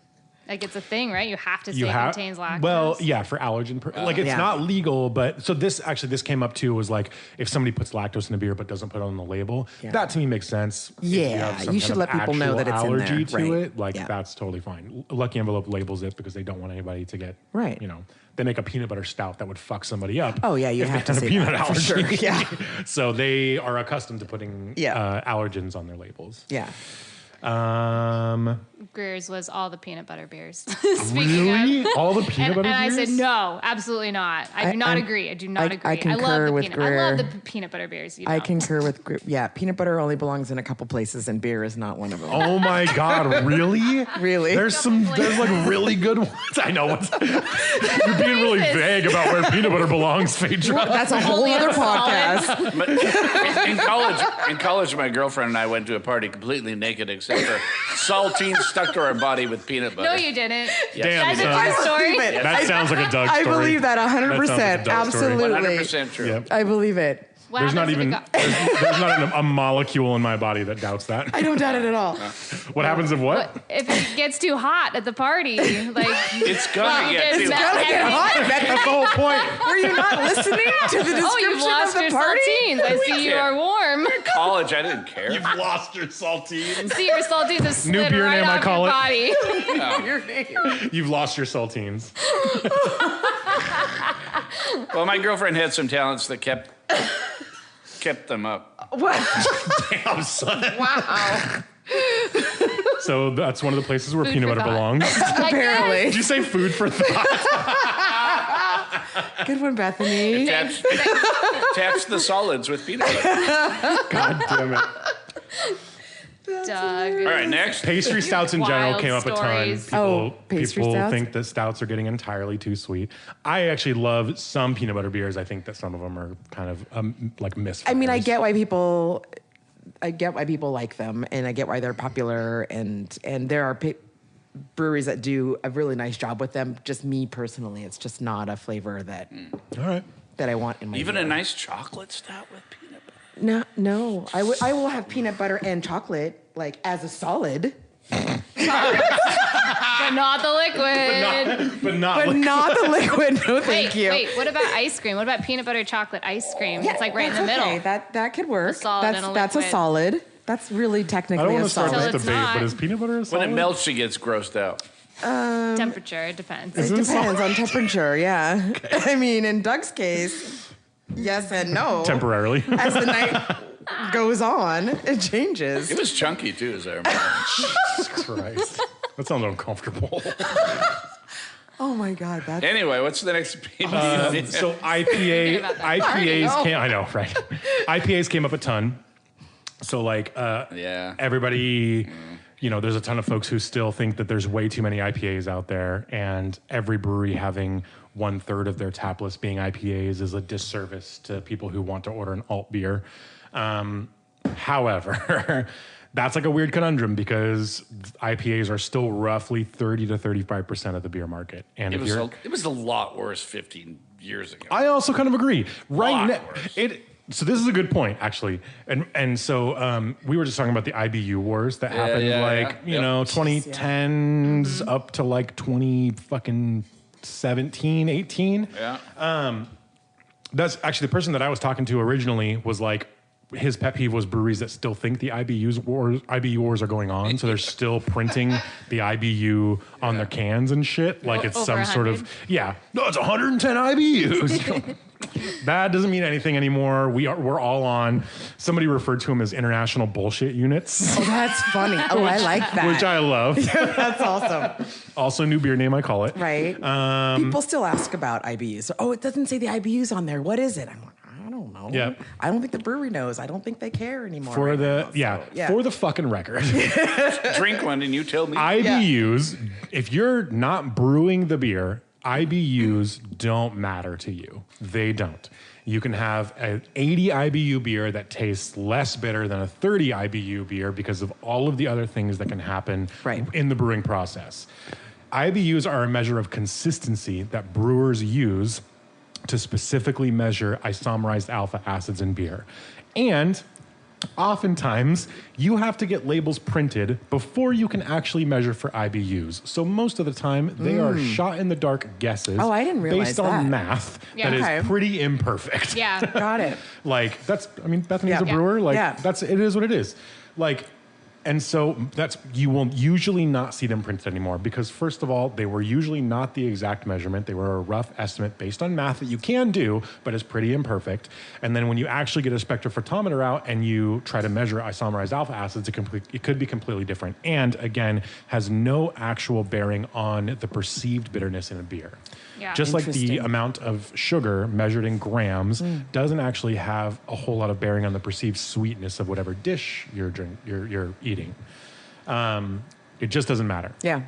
Like it's a thing, right? You have to say it contains lactose. Well, yeah, for allergen. Like it's Yeah. not legal, but so this came up too, was like if somebody puts lactose in a beer but doesn't put it on the label, that to me makes sense. If Yeah, have some you kind should of let people know actual that it's in allergy there, to right. it. Like Yeah. that's totally fine. Lucky Envelope labels it because they don't want anybody to get Right. You know, they make a peanut butter stout that would fuck somebody up. Oh, yeah, you if have they to had say a peanut that, for allergy. sure. Yeah. So they are accustomed to putting allergens on their labels. Yeah. Greer's was all the peanut butter beers. Really? All the peanut butter and I beers? said no, absolutely not. I do not agree. I do not agree. I concur love with the Greer. I love the peanut butter beers. You know. I concur with yeah. Peanut butter only belongs in a couple places, and beer is not one of them. Oh my God! Really? Really? There's like really good ones. I know. You're being really vague about where peanut butter belongs, Phaedra. That's a whole Only other a solid. podcast. But in college, my girlfriend and I went to a party completely naked except for saltines stuck to our body with peanut butter. No, you didn't. Damn, That's a son. true story. believe it. That sounds like a Doug I story. believe that 100%. That sounds like a Doug story. Absolutely. 100% true. Yep. I believe it. What There's not happens even if there's not a molecule in my body that doubts that. I don't doubt it at all. What happens if what? if it gets too hot at the party, like It's gonna get too Gotta get hot. That's the whole point. Were you not listening to the description oh, you've lost of your the party? saltines. I see you are warm. college. I didn't care. You've lost your saltines. See your saltines have slid beer right name, I off call your it. body. Your name. You've lost your saltines. Well, my girlfriend had some talents that kept them up. What? Damn, son. Wow. So that's one of the places where Food peanut for butter thought. belongs. Apparently. Did you say food for thought? Good one, Bethany. Attach the solids with peanut butter. God damn it. Doug. All right, next. Pastry stouts in general Wild came up a ton. stories. People, pastry people stouts? think that stouts are getting entirely too sweet. I actually love some peanut butter beers. I think that some of them are kind of like misfires. I mean, I get why people like them, and I get why they're popular, and there are breweries that do a really nice job with them. Just me personally, it's just not a flavor that All right. that I want in my Even beer. a nice chocolate stout with peanut butter. No. I will have peanut butter and chocolate like as a solid, But not the liquid. But not. but not the liquid. No, thank you. Wait, what about ice cream? What about peanut butter chocolate ice cream? Yeah, it's like right in the that's middle. okay. That could work. A solid and a That's a liquid. solid. That's really I technically don't want a to start solid. So this it's debate, not. but is peanut butter a solid? When it melts, she gets grossed out. Temperature, it depends. It depends on temperature, yeah. I mean, in Doug's case, yes and no. Temporarily. As the night goes on, it changes. It was chunky too, as I remember. Jesus Christ. That sounds uncomfortable. Oh my God, that's Anyway, what's the next piece? So IPAs came. I know, right? IPAs came up a ton. So like, Yeah. everybody there's a ton of folks who still think that there's way too many IPAs out there, and every brewery having 1/3 of their tap list being IPAs is a disservice to people who want to order an alt beer. However, that's like a weird conundrum because IPAs are still roughly 30 to 35% of the beer market. And It was a lot worse 15 years ago. I also kind of agree. Lot Now, worse. so this is a good point, actually. And so we were just talking about the IBU wars that happened 2010s up to like 2017, 18. Yeah. That's actually the person that I was talking to originally was like, his pet peeve was breweries that still think the IBU wars are going on. So they're still printing the IBU on their cans and shit. Like it's Over some sort 100. of, no, it's 110 IBUs. That doesn't mean anything anymore. We're all on, somebody referred to them as international bullshit units, Oh, that's funny. Oh, I like that. which I love. That's awesome. Also new beer name, I call it. Right. People still ask about IBUs. Oh, it doesn't say the IBUs on there. What is it? I'm like, I don't know. Yeah. I don't think the brewery knows. I don't think they care anymore. For right the, now, so, for the fucking record. Drink one and you tell me. IBUs, if you're not brewing the beer, IBUs don't matter to you. They don't. You can have an 80 IBU beer that tastes less bitter than a 30 IBU beer because of all of the other things that can happen in the brewing process. IBUs are a measure of consistency that brewers use to specifically measure isomerized alpha acids in beer. And oftentimes, you have to get labels printed before you can actually measure for IBUs. So most of the time, they are shot in the dark guesses. Oh, I didn't realize based on that. math Yeah. that Okay. is pretty imperfect. Yeah. Got it. Like Bethany's Yeah. a brewer. Like Yeah. it is what it is. Like, and so you will usually not see them printed anymore because first of all, they were usually not the exact measurement. They were a rough estimate based on math that you can do, but is pretty imperfect. And then when you actually get a spectrophotometer out and you try to measure isomerized alpha acids, it could be completely different. And again, has no actual bearing on the perceived bitterness in a beer. Yeah. Just like the Interesting. amount of sugar measured in grams doesn't actually have a whole lot of bearing on the perceived sweetness of whatever dish you're eating. It just doesn't matter. Yeah.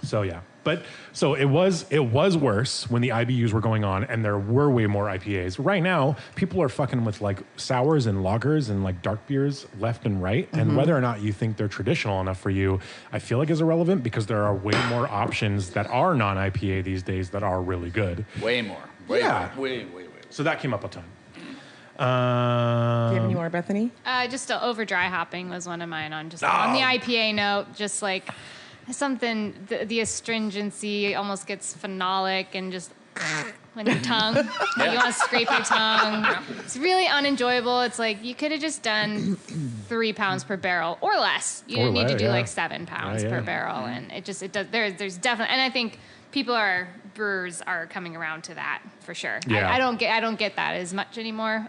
So yeah, but so it was worse when the IBUs were going on and there were way more IPAs. Right now, people are fucking with like sours and lagers and like dark beers left and right. And whether or not you think they're traditional enough for you, I feel like is irrelevant because there are way more options that are non-IPA these days that are really good. Way more. Way Yeah. more. Way. So that came up a ton. Do you have any more, Bethany? Just over dry hopping was one of mine on the IPA note, just like something, the astringency almost gets phenolic and just on your tongue. You want to scrape your tongue. It's really unenjoyable. It's like you could have just done 3 pounds per barrel or less. You didn't need to do like 7 pounds per barrel. And it does, there's definitely, and I think brewers are coming around to that for sure. Yeah. I don't get that as much anymore.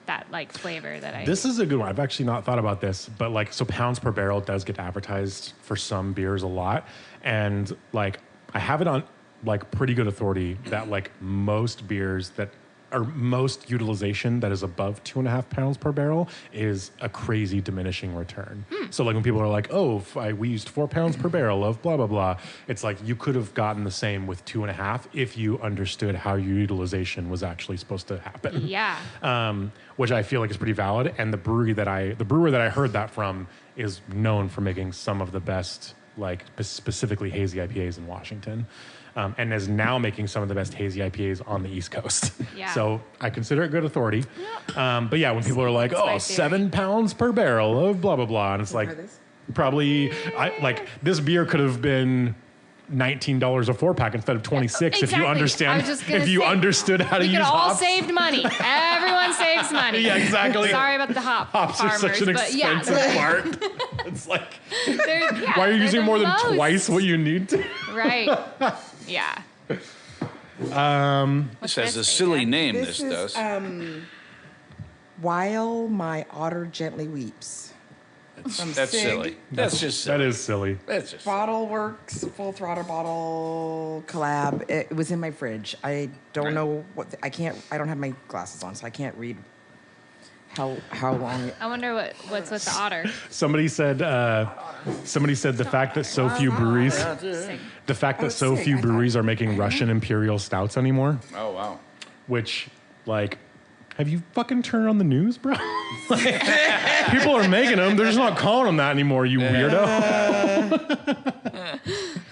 That like flavor that I. This is a good one. I've actually not thought about this, but like, so pounds per barrel does get advertised for some beers a lot. And like, I have it on like pretty good authority that like most beers that or most utilization that is above 2.5 pounds per barrel is a crazy diminishing return. So like when people are like, oh, we used 4 pounds per barrel of blah, blah, blah. It's like you could have gotten the same with 2.5 if you understood how your utilization was actually supposed to happen. Yeah. Which I feel like is pretty valid. And the brewer that I heard that from is known for making some of the best, like specifically hazy IPAs in Washington. And is now making some of the best hazy IPAs on the East Coast. Yeah. So I consider it good authority. But yeah, when people are like, my oh, theory. 7 pounds per barrel of blah, blah, blah. And it's like, probably, this beer could have been $19 a 4-pack instead of 26 if you Exactly. I was just gonna say, understood how to we use could all hops. saved money. Everyone saves money. Yeah, exactly. Sorry about the Hops farmers, are such an but yeah, expensive part. It's like, yeah, why are you they're using the more than most. twice what you need to? Right. Yeah. This has a silly name, this does. While My Otter Gently Weeps. From That's Sig. silly. That's just silly. That is silly. That's just Bottle Works Full Throttle Bottle collab. It was in my fridge. I don't know what I don't have my glasses on, so I can't read How long? I wonder what's with the otter. Somebody said the fact that so few breweries, the fact that so few breweries are making Russian imperial stouts anymore. Oh, wow. Which, like, have you fucking turned on the news, bro? Like, people are making them. They're just not calling them that anymore, you weirdo.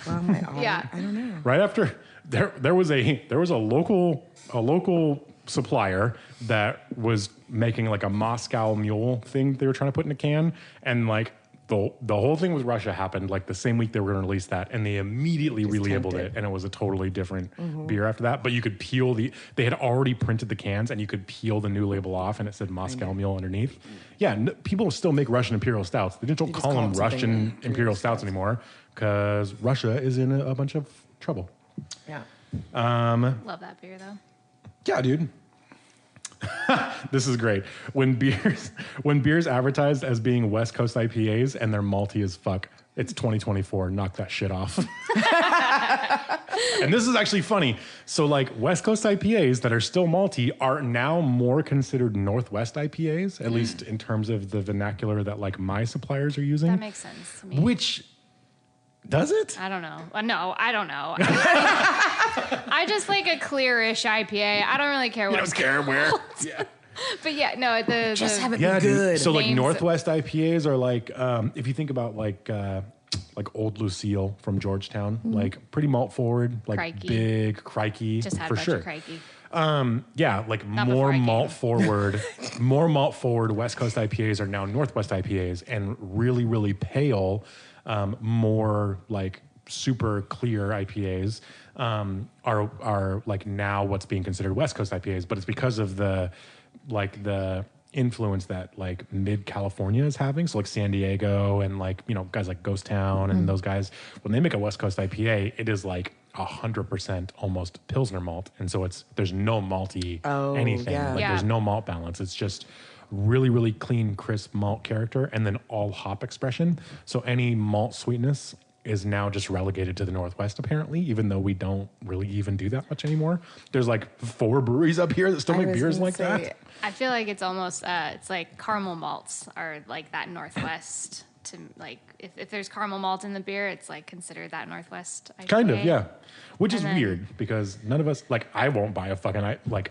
Well, my otter, Yeah. I don't know. Right after there was a local supplier that was making like a Moscow Mule thing they were trying to put in a can, and like the whole thing with Russia happened like the same week they were going to release that, and they immediately relabeled it, and it was a totally different beer after that. But you could peel they had already printed the cans, and you could peel the new label off, and it said Moscow Mule underneath. Yeah, people still make Russian imperial stouts. They just don't call them Russian imperial stouts anymore because Russia is in a bunch of trouble. Yeah. Love that beer though. Yeah, dude. This is great. When beers advertised as being West Coast IPAs and they're malty as fuck, it's 2024. Knock that shit off. And this is actually funny. So like West Coast IPAs that are still malty are now more considered Northwest IPAs, at least in terms of the vernacular that like my suppliers are using. That makes sense to me. Which does it? I don't know. No, I don't know. I just like a clearish IPA. I don't really care what. You don't care where. Yeah. But yeah, no, Just have it Yeah, be good. dude. So like Names. Northwest IPAs are like if you think about like Old Lucille from Georgetown, like pretty malt forward, like Crikey. big, crikey, just had a for bunch sure. of crikey. Yeah, like Not more before I malt came. forward, more malt forward West Coast IPAs are now Northwest IPAs, and really, really pale, more like super clear IPAs are like now what's being considered West Coast IPAs, but it's because of the influence that like mid California is having. So like San Diego and like, you know, guys like Ghost Town and those guys, when they make a West Coast IPA, it is like 100% almost Pilsner malt. And so there's no malty anything. yeah. Like Yeah. there's no malt balance. It's just really, really clean, crisp malt character and then all hop expression. So any malt sweetness is now just relegated to the Northwest, apparently, even though we don't really even do that much anymore. There's like 4 breweries up here that still make beers like that. I feel like it's almost it's like caramel malts are like that Northwest. To like if there's caramel malt in the beer, it's like considered that Northwest IPA. Kind of, yeah. Which is And then- weird because none of us, like, I won't buy a fucking,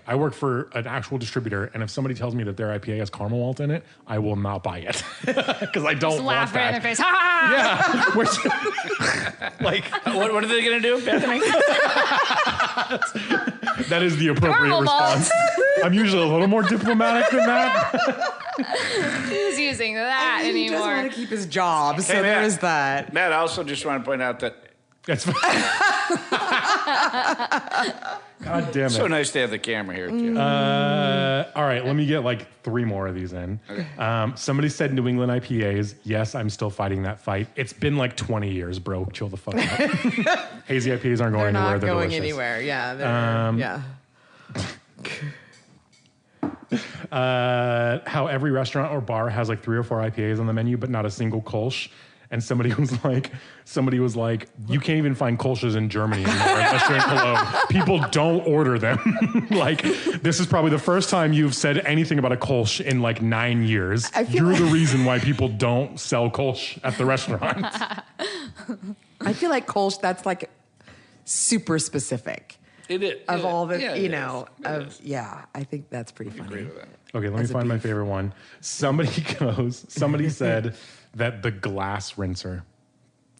I work for an actual distributor, and if somebody tells me that their IPA has caramel malt in it, I will not buy it because I don't Just want laugh right in that. their face. Ha ha! Yeah. Which, like, What are they going to do, Bethany? that is the appropriate Caramel malt. response. I'm usually a little more diplomatic than that. Who's using that He just anymore? want to keep his job, so Hey, there Matt. is that. Matt, I also just want to point out that That's fine. God damn it. so nice to have the camera here, too. All right, let me get like 3 more of these in. Somebody said New England IPAs. Yes, I'm still fighting that fight. It's been like 20 years, bro. Chill the fuck out. Hazy IPAs aren't going They're anywhere. not They're going delicious. anywhere. Yeah. Yeah. How every restaurant or bar has like 3 or 4 IPAs on the menu, but not a single Kolsch. And somebody was like, you can't even find Kolsch's in Germany anymore unless you're in Cologne. People don't order them. Like, this is probably the first time you've said anything about a Kolsch in like 9 years. You're the reason why people don't sell Kolsch at the restaurant. I feel like Kolsch, that's like super specific It is. of all the, Yeah, you it know, is. It is. yeah, I think that's pretty funny. Agree with that. Okay, let me As a find my beef. favorite one. Somebody said that the glass rinser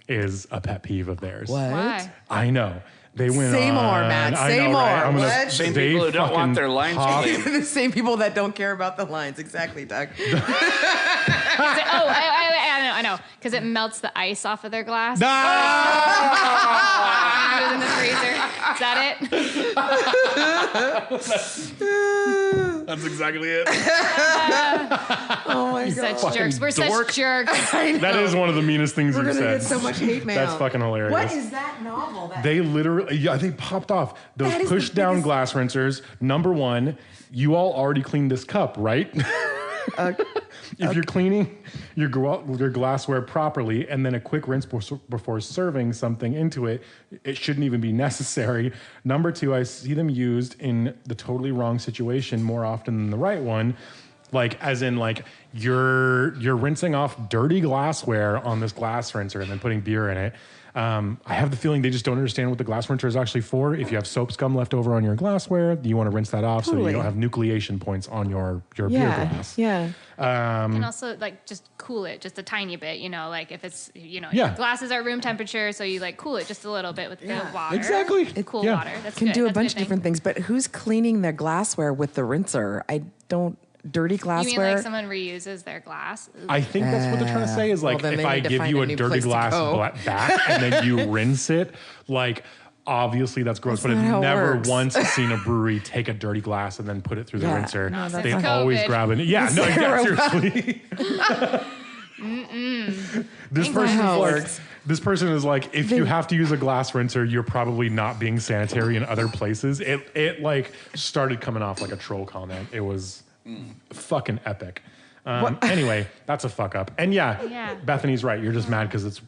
is a pet peeve of theirs. What? Why? I know. They went Say on. more, Matt. I Say know, right? more. I'm gonna- What? Same they people who don't want fucking their lines pop- clean. The same people that don't care about the lines. Exactly, Doug. I know, because it melts the ice off of their glass. Ah! Put it in the freezer. Is that it? That's exactly it. Oh my Such god. jerks. We're dork. such jerks. I know. That is one of the meanest things We're you've gonna said. get so much hate mail. That's fucking hilarious. What is that novel? That They literally, they popped off. Those That is the push down biggest- glass rinsers. Number 1, you all already cleaned this cup, right? If you're cleaning your glassware properly and then a quick rinse before serving something into it, it shouldn't even be necessary. Number 2, I see them used in the totally wrong situation more often than the right one. Like, as in, like, you're rinsing off dirty glassware on this glass rinser and then putting beer in it. I have the feeling they just don't understand what the glass rinser is actually for. If you have soap scum left over on your glassware, you want to rinse that off so you don't have nucleation points on your beer glass. Yeah. And also, like, just cool it just a tiny bit, you know, like if it's, you know, your glasses are room temperature, so you like cool it just a little bit with the water. Exactly. Cool water. That's Can good. do a That's bunch good of different things, but who's cleaning their glassware with the rinser? Dirty glassware. You mean like someone reuses their glass? Ooh. I think that's what they're trying to say is like, well, then if they I need to give find you a a new dirty place to glass go. back and then you rinse it, like, obviously that's gross, That's but not how I've it never works. once seen a brewery take a dirty glass and then put it through the Yeah. rinser. No, that's They not- always COVID. grab it. Yeah, no, yeah, seriously. This person is how it like, works. this person is like, if you have to use a glass rinser, you're probably not being sanitary in other places. It like started coming off like a troll comment. It was fucking epic. Anyway, that's a fuck up. And Yeah. Bethany's right. You're just mad because it's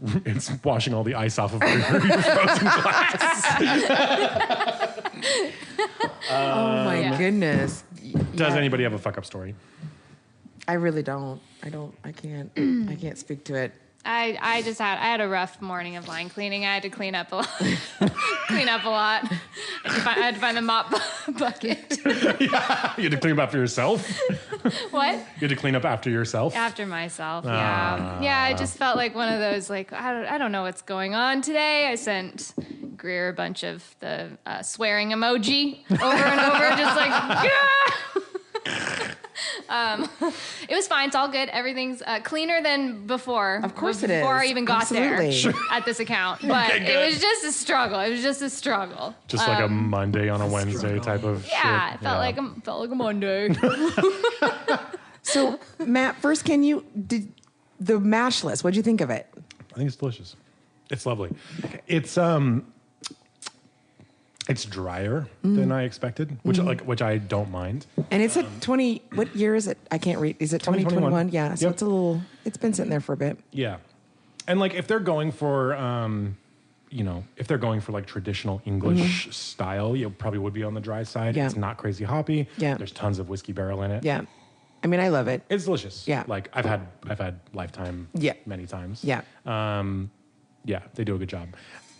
washing all the ice off of your frozen glass. Oh my Yeah. goodness. Does Yeah. anybody have a fuck up story? I really don't. I can't. I can't speak to it. I had a rough morning of line cleaning. I had to clean up a lot. I had to find the mop bucket. You had to clean up after yourself? What? You had to clean up after yourself? After myself, yeah. Yeah, I just felt like one of those, like, I don't know what's going on today. I sent Greer a bunch of the swearing emoji over and over, just like, yeah! It was fine. It's all good. Everything's cleaner than before. Of course it is. Before I even got Absolutely. there at this account. But Okay, it good. was just a struggle. It was just a struggle. Just like a Monday on a Wednesday type of Yeah, shit. it felt like a Monday. So, Matt, first, did the mash list? What'd you think of it? I think it's delicious. It's lovely. It's drier than I expected, which I don't mind. And it's at 20. What year is it? I can't read. Is it 2021? Yeah. So Yep. it's been sitting there for a bit. Yeah, and like if they're going for if they're going for like traditional English style, you probably would be on the dry side. Yeah. It's not crazy hoppy. Yeah. There's tons of whiskey barrel in it. Yeah. I mean, I love it. It's delicious. Yeah. Like I've had Lifetime many times. Yeah. Yeah, they do a good job.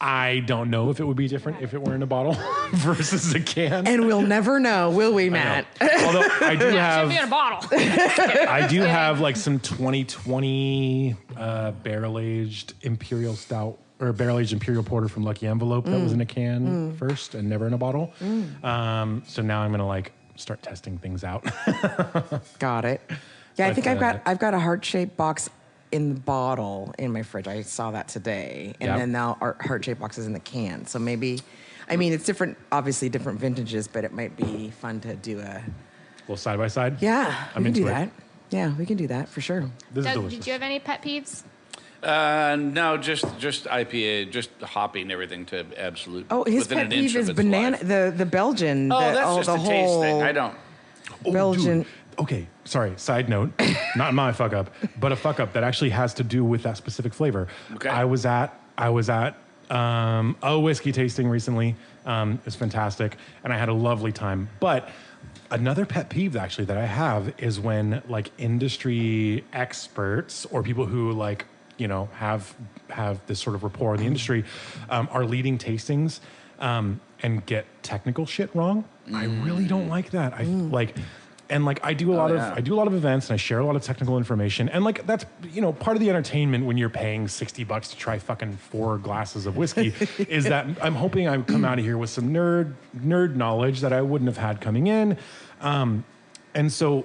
I don't know if it would be different if it were in a bottle versus a can. And we'll never know, will we, I know. Matt? Although I do Should be in a have bottle. I do have like some 2020 barrel aged imperial stout or barrel aged imperial porter from Lucky Envelope that was in a can first and never in a bottle. So now I'm gonna like start testing things out. Got it. Yeah, I But, think I've got a heart-shaped box in the bottle in my fridge. I saw that today. And Yep. then now our heart-shaped box is in the can. So maybe, I mean, it's different, obviously different vintages, but it might be fun to do a, little side by side. yeah, I'm we can do into it. that. Yeah, we can do that for sure. This is Doug, delicious. did you have any pet peeves? No, just IPA, just hoppy and everything to absolute. Oh, his within pet an inch peeve of is its banana, life. the Belgian. Oh, the, that's all just the a taste whole thing. I don't. Oh, Belgian. dude. Okay, sorry. Side note, not my fuck up, but a fuck up that actually has to do with that specific flavor. Okay. I was at a whiskey tasting recently. It was fantastic, and I had a lovely time. But another pet peeve actually that I have is when like industry experts or people who like have this sort of rapport in the industry are leading tastings and get technical shit wrong. I really don't like that. I like. And like I do a lot of events and I share a lot of technical information and like that's part of the entertainment when you're paying $60 to try fucking 4 glasses of whiskey is that I'm hoping I come out of here with some nerd knowledge that I wouldn't have had coming in, and so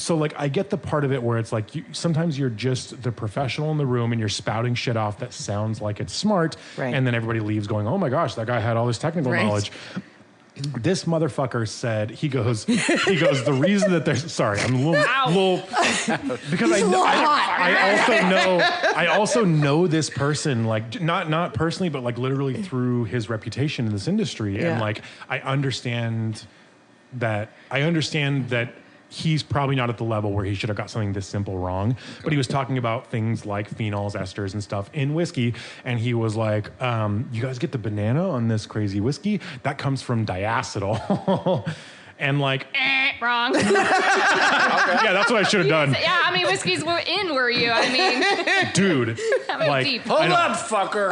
like I get the part of it where it's like sometimes you're just the professional in the room and you're spouting shit off that sounds like it's smart, Right. and then everybody leaves going, oh my gosh, that guy had all this technical Right. knowledge. This motherfucker said, he goes, the reason that there's, sorry, I'm a little because I also know this person, like not personally, but like literally through his reputation in this industry. Yeah. And like, I understand that he's probably not at the level where he should have got something this simple wrong, but he was talking about things like phenols, esters, and stuff in whiskey, and he was like, you guys get the banana on this crazy whiskey? That comes from diacetyl. and like, Wrong. yeah, that's what I should have done, Yeah, how many whiskeys were you? I mean, dude. how many Like, deep? Hold up, fucker.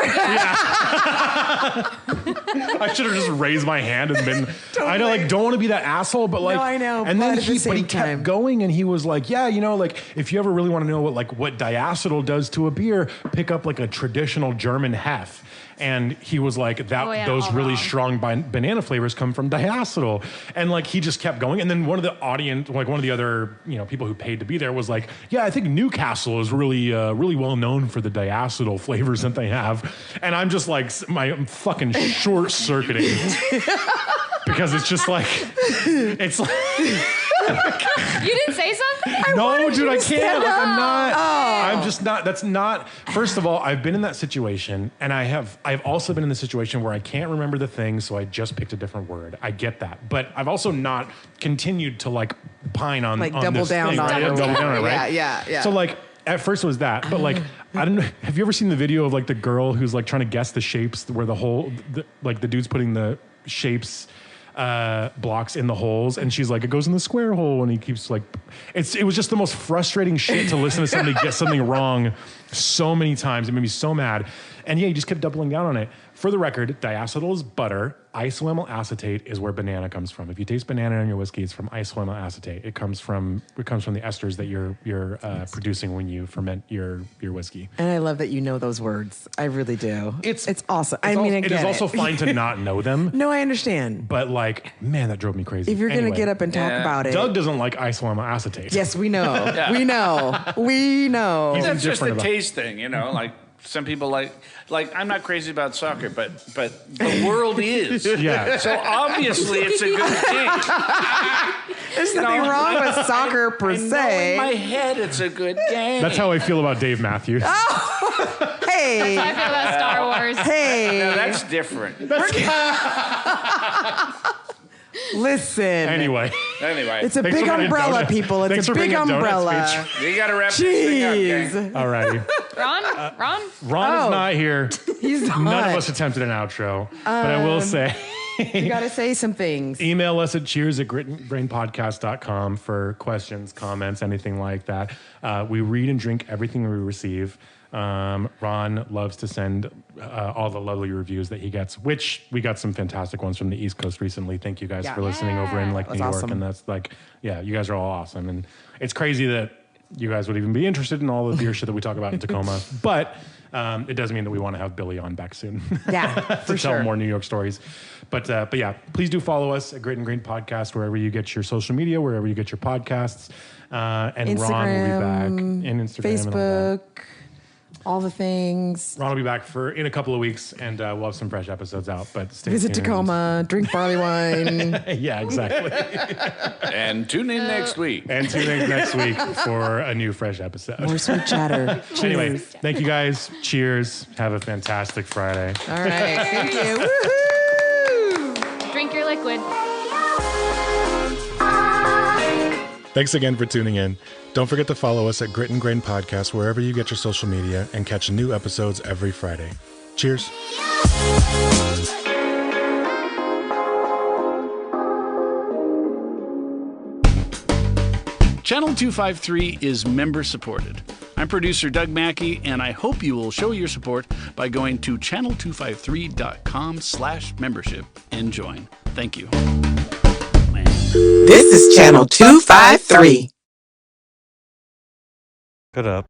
I should have just raised my hand and been. I know, like, don't want to be that asshole, but like, No, I know, And then but at the he same kept time. going, and he was like, yeah, you know, like, if you ever really want to know what diacetyl does to a beer, pick up like a traditional German hef. And he was like, those all really wrong. strong banana flavors come from diacetyl. And like, he just kept going. And then one of the audience, like one of the other, people who paid to be there was like, yeah, I think Newcastle is really, really well known for the diacetyl flavors that they have. And I'm just like, I'm fucking short circuiting because it's just like, it's like, You didn't say something? no, dude, I can't. Like, I'm not. Oh. I'm just not. That's not. First of all, I've been in that situation, and I've also been in the situation where I can't remember the thing, so I just picked a different word. I get that, but I've also not continued to like pine on Like on double this down thing, on right? it. Double down on it, right? Yeah. So like. At first it was that, but like, I don't know. Have you ever seen the video of like the girl who's like trying to guess the shapes where the dude's putting the shapes blocks in the holes, and she's like, it goes in the square hole, and he keeps like, it was just the most frustrating shit to listen to somebody get something wrong so many times. It made me so mad. And yeah, he just kept doubling down on it. For the record, diacetyl is butter. Isoamyl acetate is where banana comes from. If you taste banana in your whiskey, it's from isoamyl acetate. It comes from the esters that you're producing when you ferment your whiskey. And I love that you know those words. I really do. It's awesome. It is also fine to not know them. No, I understand. But like, man, that drove me crazy. If you're going Anyway, to get up and talk about it. Doug doesn't like isoamyl acetate. Yes, we know. We know. We know. He's That's just a indifferent about- taste thing, like some people like I'm not crazy about soccer, but the world is. Yeah. So obviously it's a good thing. There's nothing wrong with soccer per I know se. in my head it's a good game. That's how I feel about Dave Matthews. Hey. I feel about Star Wars. Hey. Now, that's different. Listen. Anyway, It's a Thanks big for bringing umbrella, donuts. people. It's Thanks a for big bringing a donut umbrella. speech. you got to wrap this thing up, gang. All righty. Ron? Ron is not here. He's not. None of us attempted an outro. But I will say, You got to say some things. email us at cheers@gritandgrainpodcast.com for questions, comments, anything like that. We read and drink everything we receive. Ron loves to send all the lovely reviews that he gets, which we got some fantastic ones from the East Coast recently. Thank you guys Yeah. for listening over in like That's New York. awesome. And that's like, yeah, you guys are all awesome. And it's crazy that you guys would even be interested in all the beer shit that we talk about in Tacoma. But it does mean that we want to have Billy on back soon. Yeah, to for tell sure. more New York stories. But yeah, please do follow us at Grit and Grain Podcast, wherever you get your social media, wherever you get your podcasts. And Ron will be back. And Instagram. And all that. Facebook, all the things. Ron will be back in a couple of weeks, and we'll have some fresh episodes out. But stay Visit tuned. Tacoma, drink barley wine. Yeah, exactly. And tune in next week. And tune in next week for a new fresh episode. More sweet chatter. Anyway, Cheers. thank you guys. Cheers. Have a fantastic Friday. All right. Thank you. Woohoo! Drink your liquid. Thanks again for tuning in. Don't forget to follow us at Grit and Grain Podcast wherever you get your social media and catch new episodes every Friday. Cheers. Channel 253 is member supported. I'm producer Doug Mackey, and I hope you will show your support by going to channel253.com/membership and join. Thank you. This is Channel 253. Shut up.